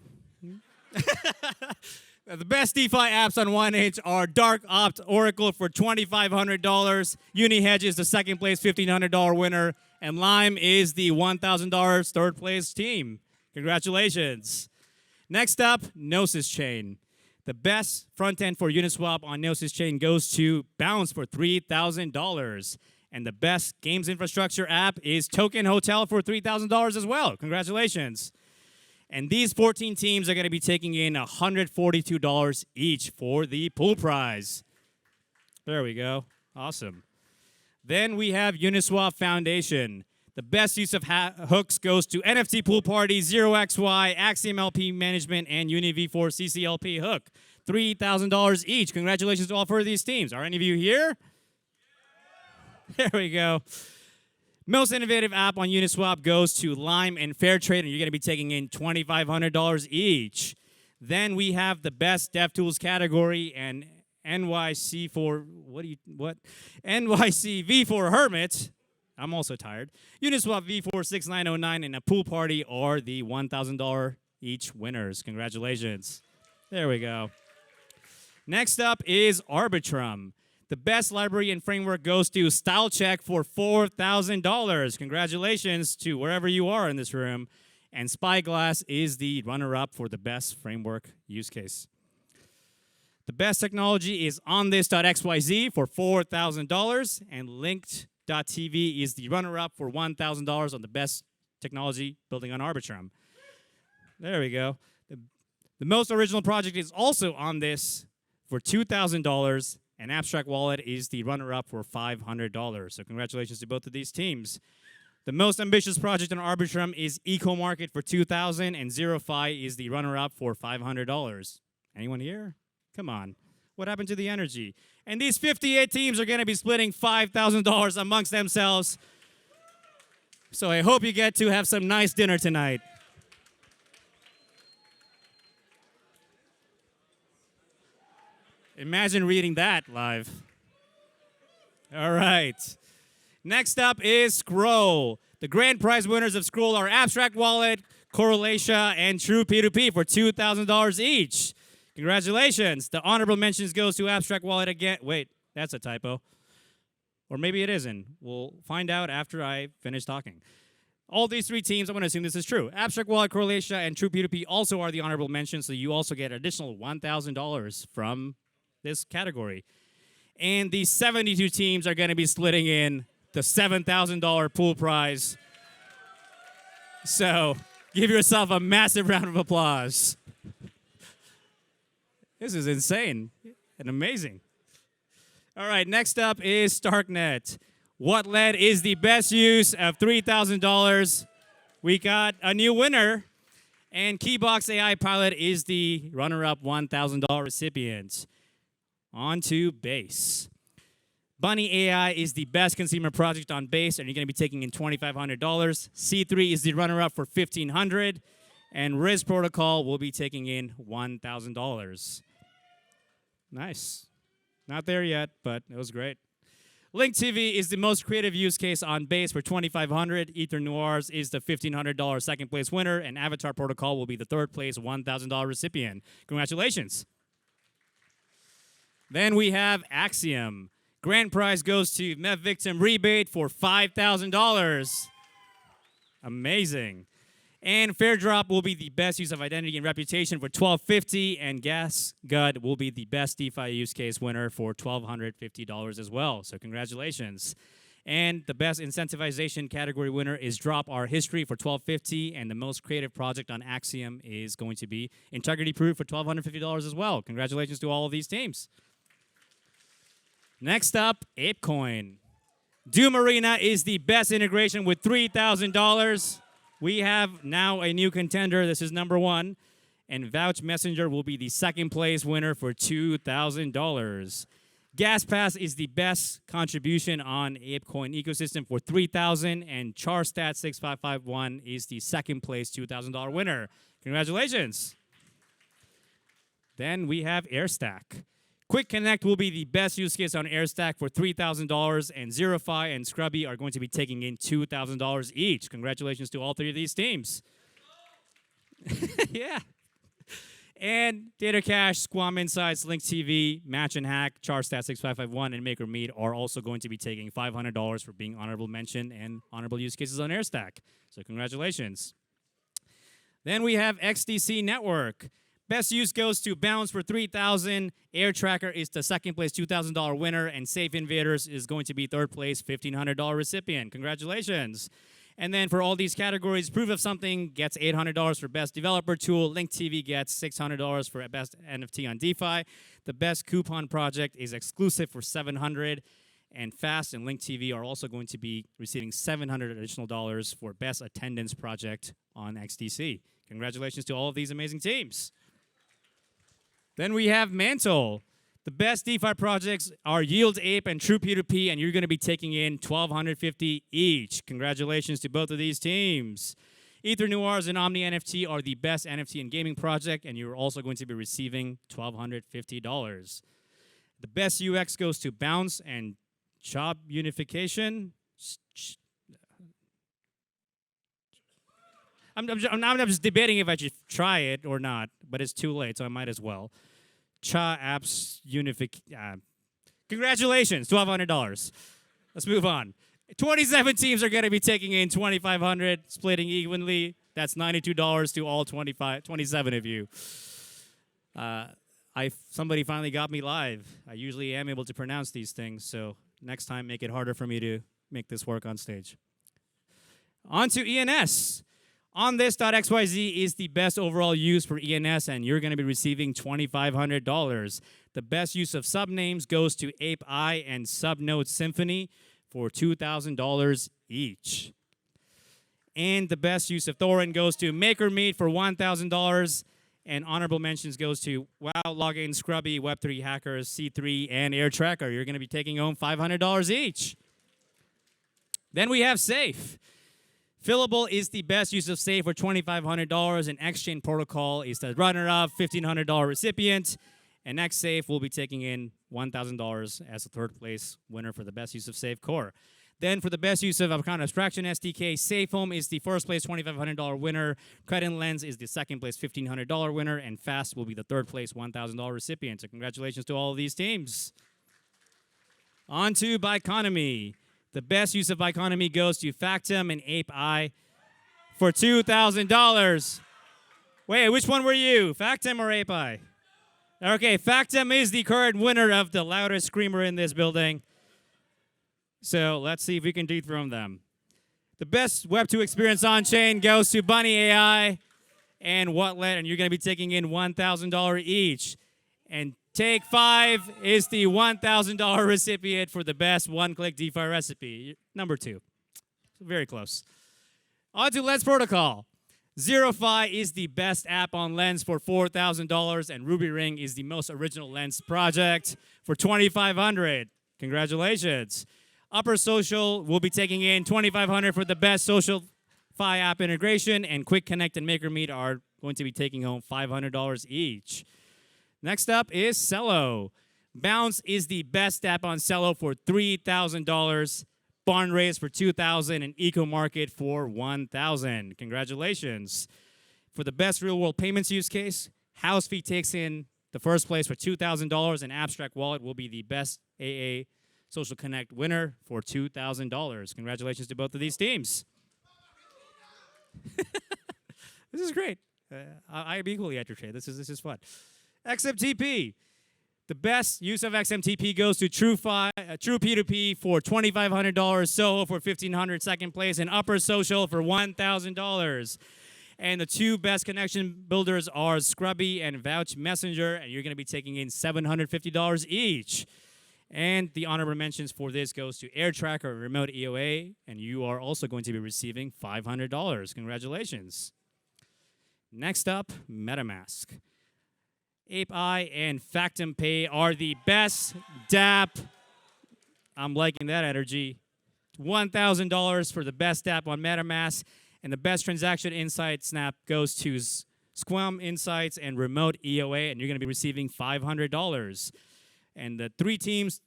The best DeFi apps on 1H are Dark Opt Oracle for $2,500. UniHedge is the second place $1,500 winner. And Lime is the $1,000 third place team. Congratulations. Next up, Gnosis Chain. The best front end for Uniswap on Gnosis Chain goes to Bounce for $3,000. And the best games infrastructure app is Token Hotel for $3,000 as well. Congratulations. And these 14 teams are going to be taking in $142 each for the pool prize. There we go. Awesome. Then we have Uniswap Foundation. The best use of hooks goes to NFT Pool Party, 0xy, Axiom LP Management, and UniV4 CCLP Hook. $3,000 each. Congratulations to all 4 of these teams. Are any of you here? There we go. Most innovative app on Uniswap goes to Lime and Fairtrade, and you're going to be taking in $2,500 each. Then we have the best DevTools category and NYC V4 Hermit. I'm also tired. Uniswap V4 6909 and a pool party are the $1,000 each winners. Congratulations. There we go. Next up is Arbitrum. The best library and framework goes to StyleCheck for $4,000. Congratulations to wherever you are in this room. And Spyglass is the runner-up for the best framework use case. The best technology is onthis.xyz for $4,000. And linked.tv is the runner-up for $1,000 on the best technology building on Arbitrum. There we go. The most original project is also on this for $2,000. And Abstract Wallet is the runner-up for $500. So congratulations to both of these teams. The most ambitious project on Arbitrum is EcoMarket for $2,000, and ZeroFi is the runner-up for $500. Anyone here? Come on. What happened to the energy? And these 58 teams are going to be splitting $5,000 amongst themselves. So I hope you get to have some nice dinner tonight. Imagine reading that live. All right. Next up is Scroll. The grand prize winners of Scroll are Abstract Wallet, Correlatia, and True P2P for $2,000 each. Congratulations. The honorable mentions goes to Abstract Wallet again. Wait, that's a typo. Or maybe it isn't. We'll find out after I finish talking. All these 3 teams, I'm going to assume this is true. Abstract Wallet, Correlatia, and True P2P also are the honorable mentions, so you also get additional $1,000 from this category. And the 72 teams are going to be splitting in the $7,000 pool prize. So give yourself a massive round of applause. This is insane and amazing. All right, next up is Starknet. What LED is the best use of $3,000? We got a new winner, and Keybox AI Pilot is the runner-up $1,000 recipient. On to Base. Bunny AI is the best consumer project on Base, and you're going to be taking in $2,500. C3 is the runner-up for $1,500, and Riz Protocol will be taking in $1,000. Nice. Not there yet, but it was great. Link TV is the most creative use case on Base for $2,500. Ether Noirs is the $1,500 second place winner, and Avatar Protocol will be the third place $1,000 recipient. Congratulations. Then we have Axiom. Grand prize goes to Mev Victim Rebate for $5,000. Amazing. And Fair Drop will be the best use of identity and reputation for $1,250, and Gas Gut will be the best DeFi use case winner for $1,250 as well. So congratulations. And the best incentivization category winner is Drop Our History for $1,250, and the most creative project on Axiom is going to be Integrity Proof for $1,250 as well. Congratulations to all of these teams. Next up, ApeCoin. Dune Arena is the best integration with $3,000. We have now a new contender. This is number 1. And Vouch Messenger will be the second place winner for $2,000. GasPass is the best contribution on ApeCoin ecosystem for $3,000. And Charstat 6551 is the second place $2,000 winner. Congratulations. Then we have Airstack. Quick Connect will be the best use case on AirStack for $3,000, and Xerify and Scrubby are going to be taking in $2,000 each. Congratulations to all three of these teams. Yeah. And Data Cache, Squam Insights, Link TV, Match and Hack, Charstat 6551, and MakerMeet are also going to be taking $500 for being honorable mention and honorable use cases on AirStack. So congratulations. Then we have XDC Network. Best use goes to Bounce for $3,000. Air Tracker is the second place $2,000 winner, and Safe Invaders is going to be third place $1,500 recipient. Congratulations. And then for all these categories, Proof of Something gets $800 for Best Developer Tool. Link TV gets $600 for Best NFT on DeFi. The Best Coupon Project is exclusive for $700. And Fast and Link TV are also going to be receiving $700 additional dollars for Best Attendance Project on XDC. Congratulations to all of these amazing teams. Then we have Mantle. The best DeFi projects are Yield Ape and True P2P, and you're going to be taking in $1,250 each. Congratulations to both of these teams. Ether Noirs and Omni NFT are the best NFT and gaming project, and you're also going to be receiving $1,250. The best UX goes to Bounce and Job Unification. I'm just debating if I should try it or not, but it's too late, so I might as well. Cha Apps Unification. Congratulations, $1,200. Let's move on. 27 teams are going to be taking in $2,500, splitting evenly. That's $92 to all 27 of you. Somebody finally got me live. I usually am able to pronounce these things, so next time make it harder for me to make this work on stage. On to ENS. On this.xyz is the best overall use for ENS, and you're going to be receiving $2,500. The best use of subnames goes to Ape I and Subnode Symphony for $2,000 each. And the best use of Thorin goes to MakerMeet for $1,000. And honorable mentions goes to WoW, Login, Scrubby, Web3 Hackers, C3, and Air Tracker. You're going to be taking home $500 each. Then we have Safe. Fillable is the best use of Safe for $2,500, and Xchain Protocol is the runner-up, $1,500 recipient, and Xsafe will be taking in $1,000 as the third place winner for the best use of Safe Core. Then for the best use of account abstraction SDK, SafeHome is the first place $2,500 winner, Credit Lens is the second place $1,500 winner, and Fast will be the third place $1,000 recipient. So congratulations to all of these teams. On to Biconomy. The best use of Biconomy goes to Factum and Ape I for $2,000. Wait, which one were you? Factum or Ape I? Okay, Factum is the current winner of the loudest screamer in this building. So let's see if we can dethrone them. The best Web2 experience on-chain goes to Bunny AI and Whatlet, and you're going to be taking in $1,000 each. And Take 5 is the $1,000 recipient for the best one-click DeFi recipe. Number 2. Very close. On to Lens Protocol. Xerify is the best app on Lens for $4,000, and Ruby Ring is the most original Lens project for $2,500. Congratulations. Upper Social will be taking in $2,500 for the best social Fi app integration, and Quick Connect and MakerMeet are going to be taking home $500 each. Next up is Cello. Bounce is the best app on Cello for $3,000. Barn Raise for $2,000 and Eco Market for $1,000. Congratulations. For the best real-world payments use case, House Fee takes in the first place for $2,000, and Abstract Wallet will be the best AA Social Connect winner for $2,000. Congratulations to both of these teams. This is great. I'm equally entertained. This is fun. XMTP. The best use of XMTP goes to True P2P for $2,500, Soho for $1,500 second place, and Upper Social for $1,000. And the two best connection builders are Scrubby and Vouch Messenger, and you're going to be taking in $750 each. And the honorable mentions for this goes to Air Tracker and Remote EOA, and you are also going to be receiving $500. Congratulations. Next up, MetaMask. Ape I and Factum Pay are the best DApp. I'm liking that energy. $1,000 for the best DApp on MetaMask, and the best transaction insight snap goes to Squam Insights and Remote EOA, and you're going to be receiving $500. And the 3 teams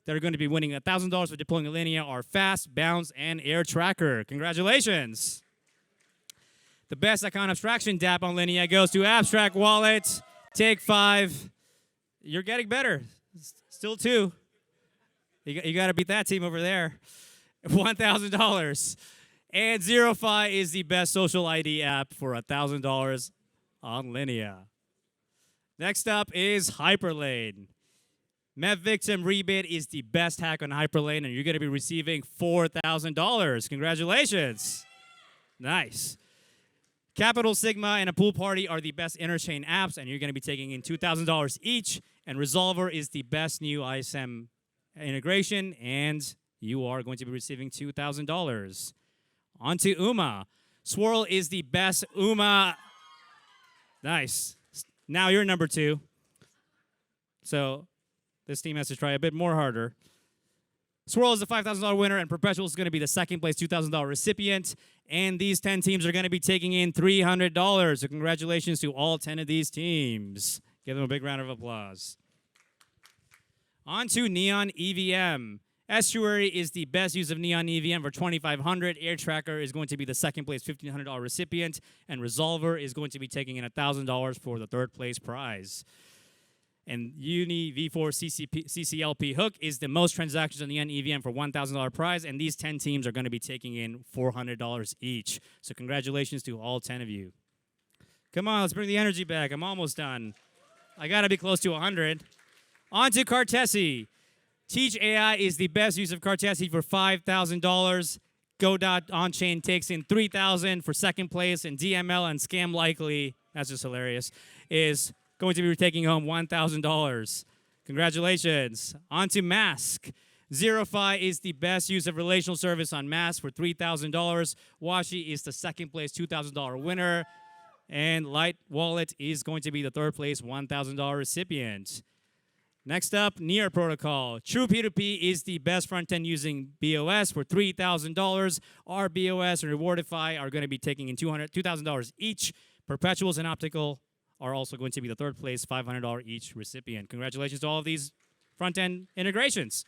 that are going to be winning $1,000 for deploying Alinea are Fast, Bounce, and Air Tracker. Congratulations. The best icon abstraction dApp on Linea goes to Abstract Wallet. Take 5. You're getting better. Still 2. You got to beat that team over there. $1,000. And ZeroFi is the best social ID app for $1,000 on Linea. Next up is Hyperlane. Mev Victim Rebate is the best hack on Hyperlane, and you're going to be receiving $4,000. Congratulations. Nice. Capital Sigma and a Pool Party are the best interchain apps, and you're going to be taking in $2,000 each. And Resolver is the best new ISM integration, and you are going to be receiving $2,000. On to UMA. Swirl is the best UMA. Nice. Now you're number 2. So this team has to try a bit more harder. Swirl is the $5,000 winner, and Perpetual is going to be the second place $2,000 recipient. And these 10 teams are going to be taking in $300. So congratulations to all 10 of these teams. Give them a big round of applause. On to Neon EVM. Estuary is the best use of Neon EVM for $2,500. Air Tracker is going to be the second place $1,500 recipient. And Resolver is going to be taking in $1,000 for the third place prize. And Uni V4 CCLP Hook is the most transactions on the EVM for $1,000 prize, and these 10 teams are going to be taking in $400 each. So congratulations to all 10 of you. Come on, let's bring the energy back. I'm almost done. I got to be close to 100. On to Cartesi. Teach AI is the best use of Cartesi for $5,000. Godot on-chain takes in $3,000 for second place, and DML and Scam Likely, that's just hilarious, is going to be taking home $1,000. Congratulations. On to Mask. ZeroFi is the best use of relational service on Mask for $3,000. Washi is the second place $2,000 winner. And Light Wallet is going to be the third place $1,000 recipient. Next up, Near Protocol. True P2P is the best front-end using BOS for $3,000. Our BOS and Rewardify are going to be taking in $2,000 each. Perpetuals and Optical are also going to be the third place $500 each recipient. Congratulations to all of these front-end integrations.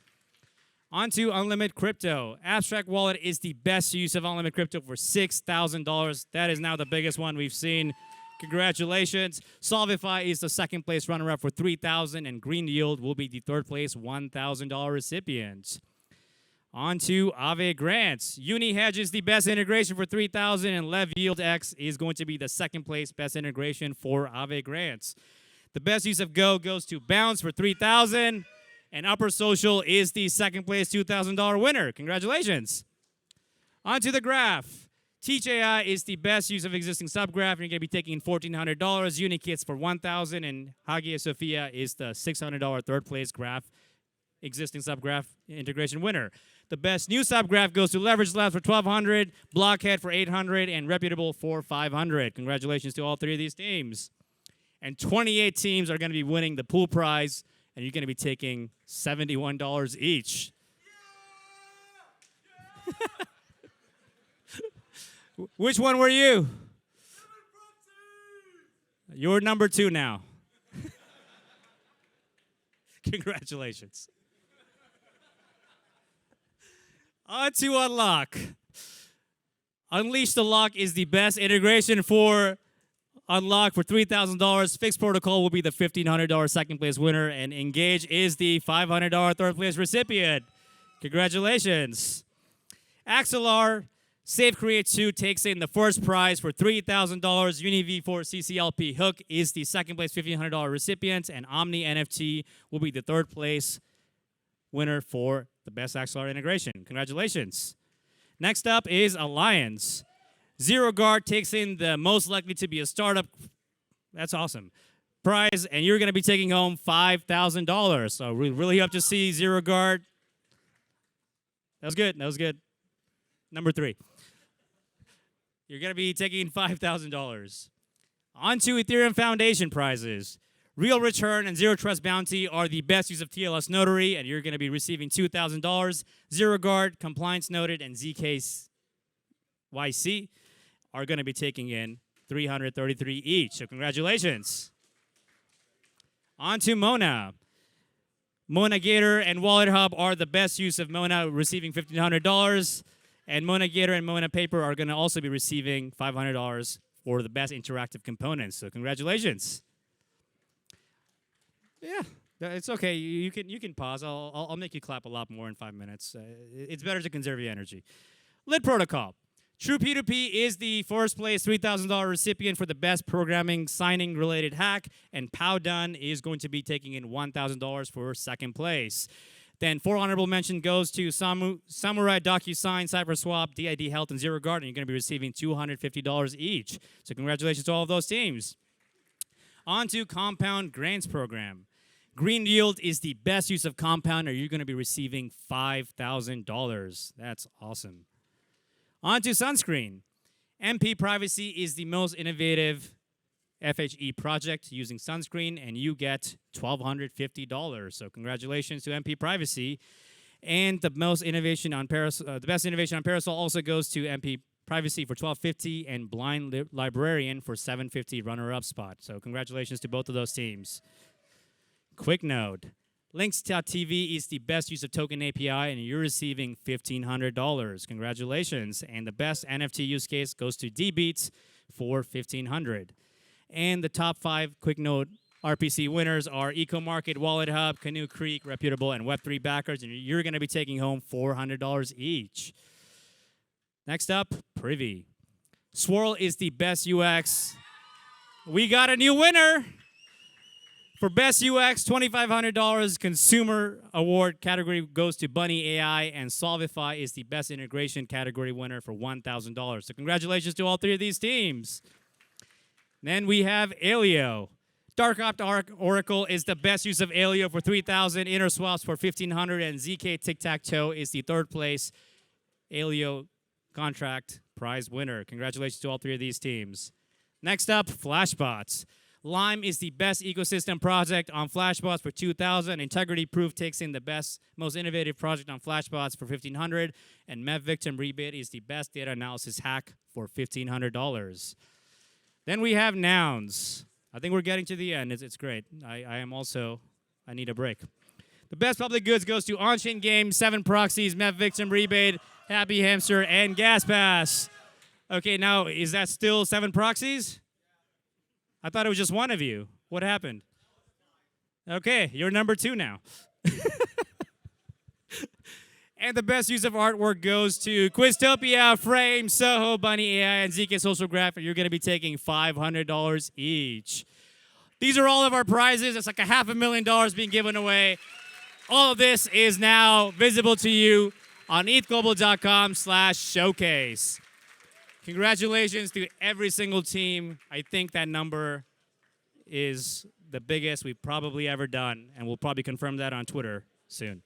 On to Unlimited Crypto. Abstract Wallet is the best use of Unlimited Crypto for $6,000. That is now the biggest one we've seen. Congratulations. Solvify is the second place runner-up for $3,000, and Green Yield will be the third place $1,000 recipient. On to Aave Grants. UniHedge is the best integration for $3,000, and Lev Yield X is going to be the second place best integration for Aave Grants. The best use of Go goes to Bounce for $3,000, and Upper Social is the second place $2,000 winner. Congratulations. On to the Graph. Teach AI is the best use of existing subgraph. You're going to be taking in $1,400. Unikits for $1,000, and Hagia Sophia is the $600 third place graph existing subgraph integration winner. The best new subgraph goes to Leverage Labs for $1,200, Blockhead for $800, and Reputable for $500. Congratulations to all 3 of these teams. And 28 teams are going to be winning the pool prize, and you're going to be taking $71 each. Which one were you? You're number 2 now. Congratulations. On to Unlock. Unleash the Lock is the best integration for Unlock for $3,000. Fixed Protocol will be the $1,500 second place winner, and Engage is the $500 third place recipient. Congratulations. Axelar Safe Create 2 takes in the first prize for $3,000. UniV4 CCLP Hook is the second place $1,500 recipient, and Omni NFT will be the third place winner for the best Axelar integration. Congratulations. Next up is Alliance. Zero Guard takes in the most likely to be a startup. That's awesome. Prize, and you're going to be taking home $5,000. So we really hope to see Zero Guard. That was good. That was good. Number 3. You're going to be taking $5,000. On to Ethereum Foundation prizes. Real Return and Zero Trust Bounty are the best use of TLS Notary, and you're going to be receiving $2,000. Zero Guard, Compliance Noted, and ZKYC are going to be taking in $333 each. So congratulations. On to Mona. Mona Gator and Wallet Hub are the best use of Mona, receiving $1,500. And Mona Gator and Mona Paper are going to also be receiving $500 for the best interactive components. So congratulations. Yeah, it's okay. You can pause. I'll make you clap a lot more in 5 minutes. It's better to conserve your energy. Lit Protocol. True P2P is the first place $3,000 recipient for the best programming signing related hack, and Powdun is going to be taking in $1,000 for second place. Then 4 honorable mention goes to Samurai DocuSign, CypherSwap, DID Health, and Zero Guard, and you're going to be receiving $250 each. So congratulations to all of those teams. On to Compound Grants Program. Green Yield is the best use of Compound, or you're going to be receiving $5,000. That's awesome. On to Sunscreen. MP Privacy is the most innovative FHE project using Sunscreen, and you get $1,250. So congratulations to MP Privacy. And the best innovation on Parasol also goes to MP Privacy for $1,250 and Blind Librarian for $750 runner-up spot. So congratulations to both of those teams. Quick note. Links.tv is the best use of token API, and you're receiving $1,500. Congratulations. And the best NFT use case goes to DBeats for $1,500. And the top 5 quick note RPC winners are EcoMarket, Wallet Hub, Canoe Creek, Reputable, and Web3 backers, and you're going to be taking home $400 each. Next up, Privy. Swirl is the best UX. We got a new winner. For Best UX, $2,500 Consumer Award category goes to Bunny AI, and Solvify is the Best Integration category winner for $1,000. So congratulations to all 3 of these teams. Then we have Alio. Dark Opt Oracle is the best use of Alio for $3,000, Inner Swaps for $1,500, and ZK Tic-Tac-Toe is the 3rd place Alio contract prize winner. Congratulations to all 3 of these teams. Next up, Flashbots. Lime is the best ecosystem project on Flashbots for $2,000. Integrity Proof takes in the best, most innovative project on Flashbots for $1,500. And Mev Victim Rebate is the best data analysis hack for $1,500. Then we have Nouns. I think we're getting to the end. It's great. I need a break. The best public goods goes to On-Chain Games, 7 Proxies, Mev Victim Rebate, Happy Hamster, and Gas Pass. Okay, now, is that still 7 Proxies? I thought it was just one of you. What happened? Okay, you're number 2 now. And the best use of artwork goes to Quiztopia, Frame, Soho, Bunny AI, and ZK Social Graph, and you're going to be taking $500 each. These are all of our prizes. It's like $500,000 being given away. All of this is now visible to you on ethglobal.com/showcase. Congratulations to every single team. I think that number is the biggest we've probably ever done, and we'll probably confirm that on Twitter soon.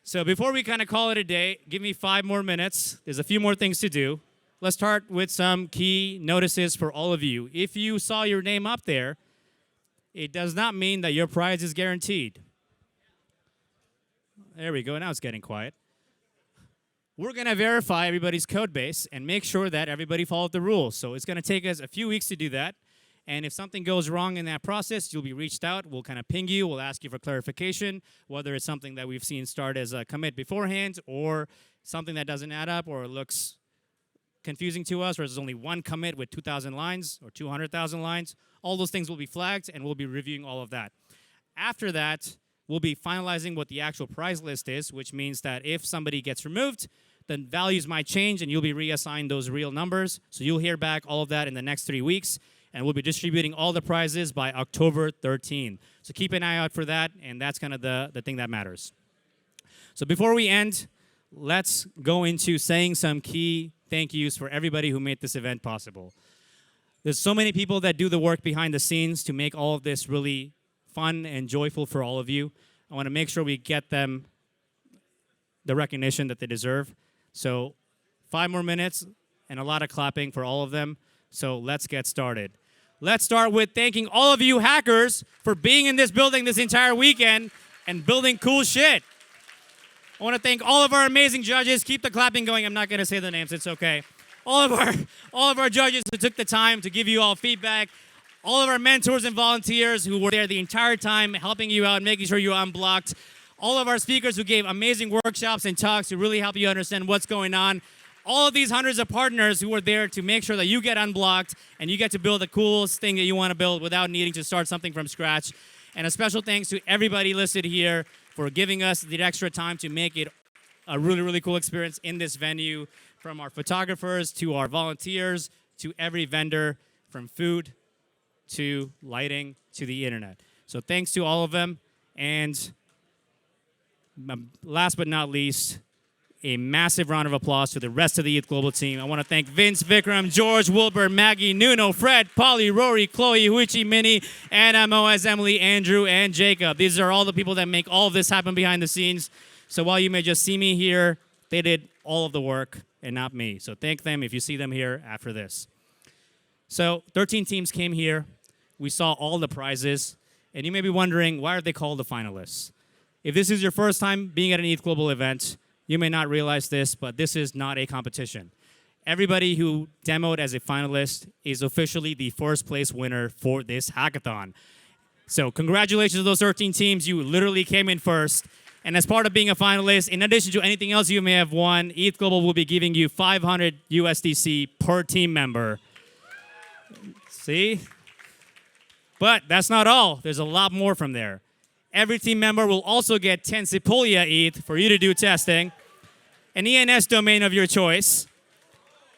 So before we kind of call it a day, give me 5 more minutes. There's a few more things to do. Let's start with some key notices for all of you. If you saw your name up there, it does not mean that your prize is guaranteed. There we go. Now it's getting quiet. We're going to verify everybody's code base and make sure that everybody followed the rules. So it's going to take us a few weeks to do that. And if something goes wrong in that process, you'll be reached out. We'll kind of ping you. We'll ask you for clarification, whether it's something that we've seen start as a commit beforehand or something that doesn't add up or looks confusing to us, or there's only one commit with 2,000 lines or 200,000 lines. All those things will be flagged, and we'll be reviewing all of that. After that, we'll be finalizing what the actual prize list is, which means that if somebody gets removed, then values might change, and you'll be reassigned those real numbers. So you'll hear back all of that in the next 3 weeks, and we'll be distributing all the prizes by October 13th. So keep an eye out for that, and that's kind of the thing that matters. So before we end, let's go into saying some key thank yous for everybody who made this event possible. There's so many people that do the work behind the scenes to make all of this really fun and joyful for all of you. I want to make sure we get them the recognition that they deserve. So 5 more minutes and a lot of clapping for all of them. So let's get started. Let's start with thanking all of you hackers for being in this building this entire weekend and building cool shit. I want to thank all of our amazing judges. Keep the clapping going. I'm not going to say the names. It's okay. All of our judges who took the time to give you all feedback. all of our mentors and volunteers who were there the entire time, helping you out, making sure you're unblocked, all of our speakers who gave amazing workshops and talks to really help you understand what's going on, all of these hundreds of partners who were there to make sure that you get unblocked and you get to build the coolest thing that you want to build without needing to start something from scratch. And a special thanks to everybody listed here for giving us the extra time to make it a really, really cool experience in this venue, from our photographers to our volunteers to every vendor, from food to lighting to the internet. So thanks to all of them. And last but not least, a massive round of applause to the rest of the ETHGlobal team. I want to thank Vince, Vikram, George, Wilbur, Maggie, Nuno, Fred, Polly, Rory, Chloe, Huichi, Minnie, Anna, Moaz, Emily, Andrew, and Jacob. These are all the people that make all of this happen behind the scenes. So while you may just see me here, they did all of the work and not me. So thank them if you see them here after this. So 13 teams came here. We saw all the prizes. And you may be wondering, why are they called the finalists? If this is your first time being at an ETHGlobal event, you may not realize this, but this is not a competition. Everybody who demoed as a finalist is officially the first place winner for this hackathon. So congratulations to those 13 teams. You literally came in first. And as part of being a finalist, in addition to anything else you may have won, ETHGlobal will be giving you 500 USDC per team member. See? But that's not all. There's a lot more from there. Every team member will also get 10 Sepolia ETH for you to do testing, an ENS domain of your choice,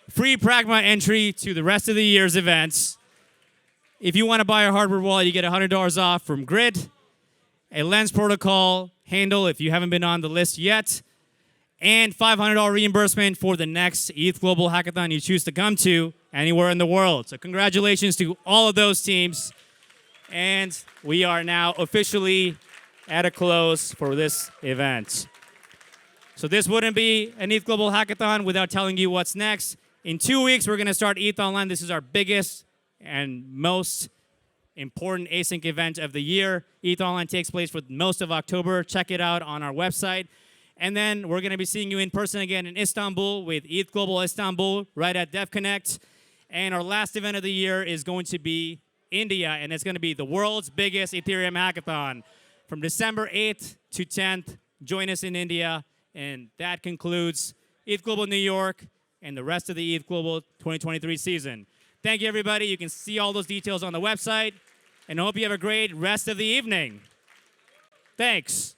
free Pragma entry to the rest of the year's events. If you want to buy a hardware wallet, you get $100 off from Grid, a Lens Protocol handle if you haven't been on the list yet, and $500 reimbursement for the next ETHGlobal hackathon you choose to come to anywhere in the world. So congratulations to all of those teams. And we are now officially at a close for this event. So this wouldn't be an ETHGlobal hackathon without telling you what's next. In 2 weeks, we're going to start ETH Online. This is our biggest and most important async event of the year. ETH Online takes place for most of October. Check it out on our website. And then we're going to be seeing you in person again in Istanbul with ETHGlobal Istanbul right at DevConnect. And our last event of the year is going to be India, and it's going to be the world's biggest Ethereum hackathon from December 8th to 10th. Join us in India, and that concludes ETHGlobal New York and the rest of the ETHGlobal 2023 season. Thank you, everybody. You can see all those details on the website, and I hope you have a great rest of the evening. Thanks.